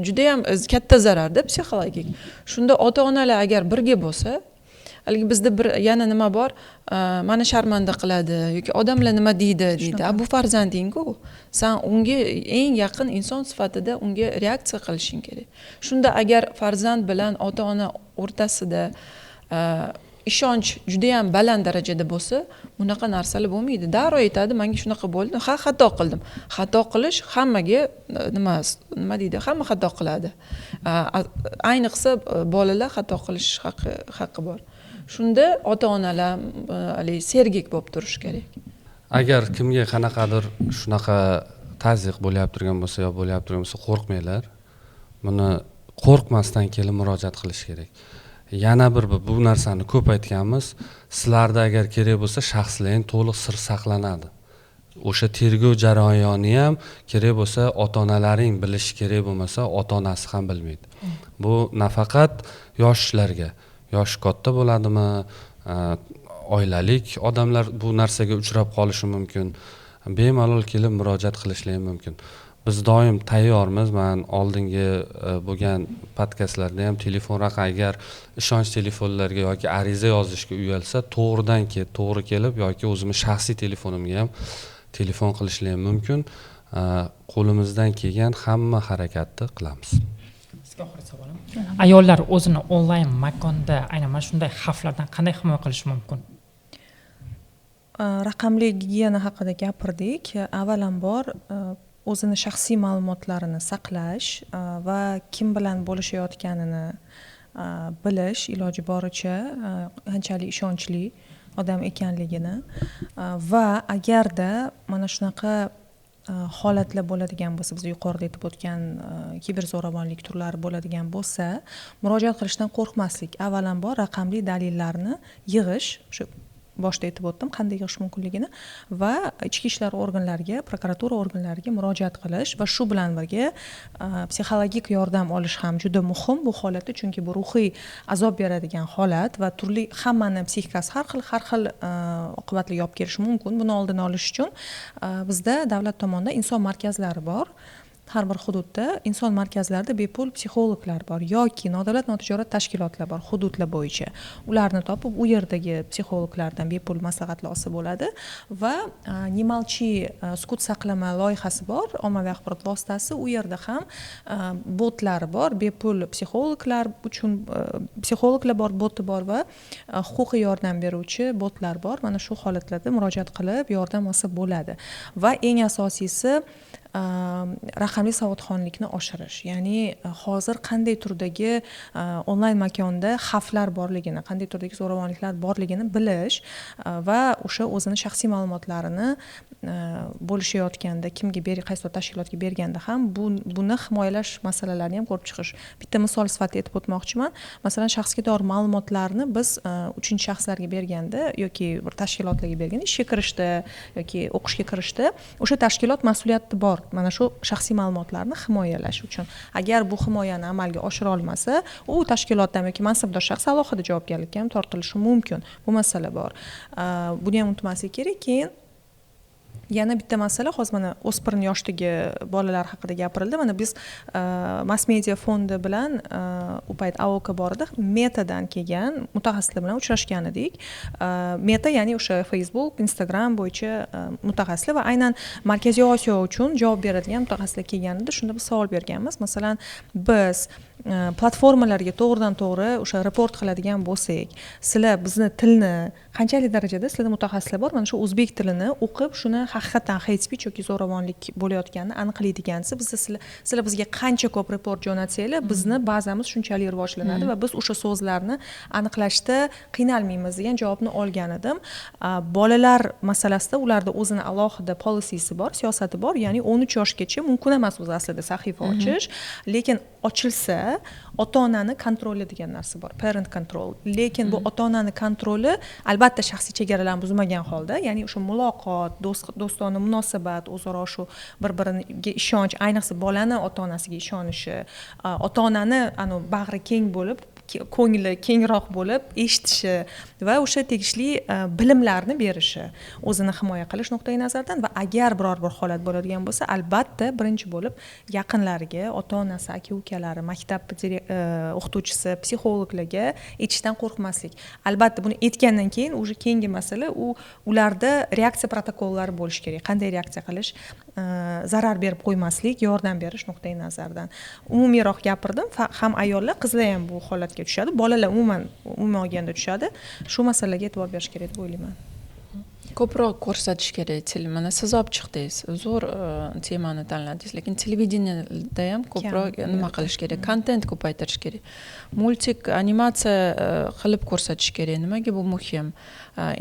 Juda ham katta zararda psixologik. Shunda ota-onalar agar birga bo'lsa, haligi bizda bir yana nima bor, mani sharmanda qiladi yoki odamlar nima deydi. Bu farzanding-ku. Sen unga eng yaqin inson sifatida unga reaksiya qilishing kerak. Shunda agar farzand bilan ota-ona o'rtasida ishonch juda ham baland darajada bo'lsa, bunaqa narsalar bo'lmaydi. Darrov aytadi, menga shunaqa bo'ldi, xato qildim. Xato qilish hammaga nima deydi? Hamma xato qiladi. Ayniqsa bolalar xato qilish haqqi bor. Shunda ota-onalar sergak bo'lib turish kerak. Agar kimga qanaqadir shunaqa tazyiq bo'layotib turgan bo'lsa yo bo'layotib turgan bo'lsa, qo'rqmanglar. Buni qo'rqmasdan kelib murojaat qilish kerak. Yana bir bu narsani ko'p aytganmiz. Sizlarda agar kerak bo'lsa, shaxslarning to'liq sir saqlanadi. O'sha tergov jarayoni ham kerak bo'lsa, ota-onalaring bilishi kerak bo'lmasa, ota-onasi ham bilmaydi. Bu nafaqat yoshlarga, yosh katta bo'ladimi, oilalik odamlar bu narsaga uchrab qolishi mumkin. Bemalol kelib murojaat qilishlari mumkin. Biz doim tayyormiz. Men oldingi bo'lgan podkastlarda ham telefon raqam, agar ishonch telefonlarga yoki ariza yozishga uyalsa, to'g'ri kelib yoki o'zimning shaxsiy telefonimga ham telefon qilishlari mumkin. Qo'limizdan kelgan hamma harakatni qilamiz. Sizga oxirgi savolim. Ayollar o'zini onlayn makonda aynan mana shunday xavflardan qanday himoya qilishi mumkin? Raqamli gigiyena haqida gapirdik. Avvalambor o'zini shaxsiy ma'lumotlarini saqlash va kim bilan bo'lishayotganini bilish, iloji boricha qanchalik ishonchli odam ekanligini va agarda mana shunaqa holatlar bo'ladigan bo'lsa, biz yuqorida aytib o'tgan kiberzo'ravonlik turlari bo'ladigan bo'lsa, murojaat qilishdan qo'rqmaslik. Avvalambor raqamli dalillarni yig'ish, shu boshda aytib o'tdim qanday yig'ish mumkinligini, va ichki ishlar organlariga, prokuratura organlariga murojaat qilish va shu bilan birga psixologik yordam olish ham juda muhim bu holatda, chunki bu ruhiy azob beradigan holat va turli hammani psixikasi har xil oqibatlarga olib kelishi mumkin. Buni oldini olish uchun bizda davlat tomonidan inson markazlari bor. Har bir hududda inson markazlarida bepul psixologlar bor yoki nodavlat notijorat tashkilotlar bor hududlar bo'yicha. Ularni topib, u yerdagi psixologlardan bepul maslahatlar olsa bo'ladi va Nimalchi sukut saqlama loyihasi bor, ommaviy axborot vositasi. U yerda ham botlar bor, bepul psixologlar uchun psixologlar bor, boti bor va huquqiy yordam beruvchi botlar bor. Mana shu holatlarda murojaat qilib yordam olsa bo'ladi va eng asosiysi raqamli savodxonlikni oshirish. Ya'ni hozir qanday turdagi onlayn makonda xavflar borligini, qanday turdagi zo'ravonliklar borligini bilish va o'sha o'zini shaxsiy ma'lumotlarini bo'lishayotganda, kimga qaysi tashkilotga berganda ham buni himoyalash masalalarini ham ko'rib chiqish. Bitta misol sifatida aytib o'tmoqchiman. Masalan, shaxsga doir ma'lumotlarni biz uchinchi shaxslarga berganda yoki bir tashkilotlarga berganda, ishga kirishda yoki o'qishga kirishda o'sha tashkilot mas'uliyati bor. Mana shu shaxsiy ma'lumotlarni himoyalash uchun. Agar bu himoyani amalga oshira olmasa, u tashkilotdan yoki mansabdor shaxs alohida javobgarlikka ham tortilishi mumkin. Bu masala bor. Buni ham unutmaslik kerak. Keyin yana bitta masala, hozir mana o'spirin yoshdagi bolalar haqida gapirildi. Mana biz Mass Media fondi bilan u payt AOK bor edi. Metadan kelgan mutaxassislar bilan uchrashgan edik. Meta ya'ni o'sha Facebook, Instagram bo'yicha mutaxassislar va aynan Markaziy Osiyo uchun javob beradigan mutaxassislar kelgan edi. Shunda biz savol berganmiz. Masalan, biz platformalarga to'g'ridan to'g'ri o'sha report qiladigan bo'lsak, sizlar bizni tilni qanchalik darajada sizlarda mutaxassislar bor, mana shu o'zbek tilini o'qib, shuni haqiqatan hate speech yoki zo'ravonlik bo'layotganini aniqlaydigansiz, sizlar bizga qancha ko'p report jo'natsanglar, bizni bazamiz shunchalik rivojlanadi va biz o'sha so'zlarni aniqlashda qiynalmaymiz degan javobni olgan edim. Bolalar masalasida ularda o'zini alohida policisi bor, siyosati bor, ya'ni 13 yoshgacha mumkin emas o'zi aslida sahifa ochish, lekin ochilsa ota-onani kontroli degan narsa bor, parent control. Lekin bu ota-onani kontroli albatta shaxsiy chegaralarni buzmagan holda, ya'ni o'sha muloqot, do'stona munosabat, o'zaro shu bir-biriga ishonch, ayniqsa bolani ota-onasiga ishonishi, ota-onani bag'ri keng bo'lib, ko'ngli kengroq bo'lib eshitishi va o'sha tegishli bilimlarni berishi, o'zini himoya qilish nuqtai nazaridan. Va agar biror bir holat bo'ladigan bo'lsa, albatta birinchi bo'lib yaqinlariga, ota-onasi, aka-ukalari, maktab o'qituvchisi, psixologlarga aytishdan qo'rqmaslik. Albatta buni aytgandan keyin уже keyingi masala ularda reaksiya protokollari bo'lishi kerak. Qanday reaksiya qilish, zarar berib qo'ymaslik, yordam berish nuqtai nazaridan. Umumiyroq gapirdim, ham ayollar, qizlar ham bu holatga tushadi, bolalar umuman olganda tushadi. Shu masalaga e'tibor berish kerak deb o'ylayman. Ko'proq ko'rsatish kerak. Mana siz olib chiqdingiz, zo'r temani tanladingiz, lekin televideniyada ham ko'proq nima qilish kerak? Kontent ko'paytirish kerak. Multik, animatsiya qilib ko'rsatish kerak. Nimaga bu muhim?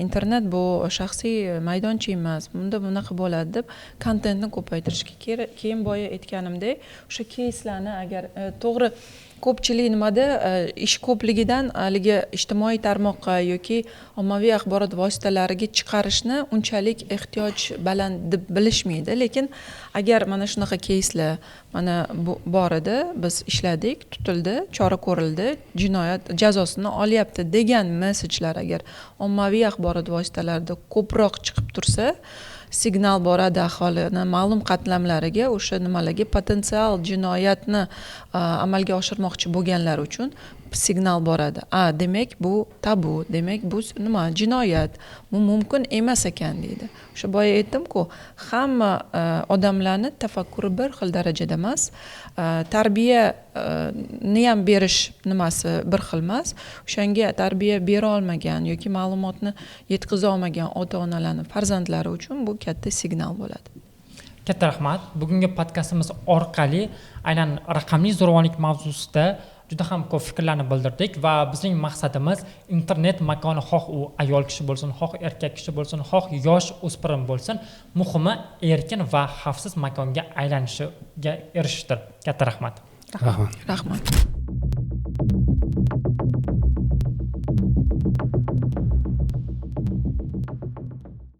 Internet bu shaxsiy maydoncha emas. Bunda bunaqa bo'ladi deb kontentni ko'paytirishga kerak. Keyin boya aytganimdek, o'sha keyslarni agar to'g'ri ko'pchilik nimada ish ko'pligidan haligi ijtimoiy tarmoqqa yoki ommaviy axborot vositalariga chiqarishni unchalik ehtiyoj baland deb bilishmaydi, lekin agar mana shunaqa keyslar mana bor edi, biz ishladik, tutildi, chora ko'rildi, jinoyat jazosini olyapti degan mesajlar agar ommaviy axborot vositalarida ko'proq chiqib tursa, signal boradi aholini ma'lum qatlamlariga, o'sha nimalarga potensial jinoyatni amalga oshirmoqchi bo'lganlar uchun signal boradi. Demak bu tabu, demak bu nima, jinoyat, bu mumkin emas ekan deydi. O'sha boya aytdim-ku, hamma odamlarni tafakkuri bir xil darajada emas, tarbiyani ham berish nimasi bir xil emas. O'shanga tarbiya bera olmagan yoki ma'lumotni yetkaza olmagan ota-onalarning farzandlari uchun bu katta signal bo'ladi. Katta rahmat. Bugungi podkastimiz orqali aynan raqamli zo'ravonlik mavzusida juda ham ko'p fikrlarni bildirdik va bizning maqsadimiz internet makoni, xoh u ayol kishi bo'lsin, xoh erkak kishi bo'lsin, xoh yosh o'spirin bo'lsin, muhimi erkin va xavfsiz makonga aylanishiga erishishdir. Katta rahmat. Rahmat. Rahmat.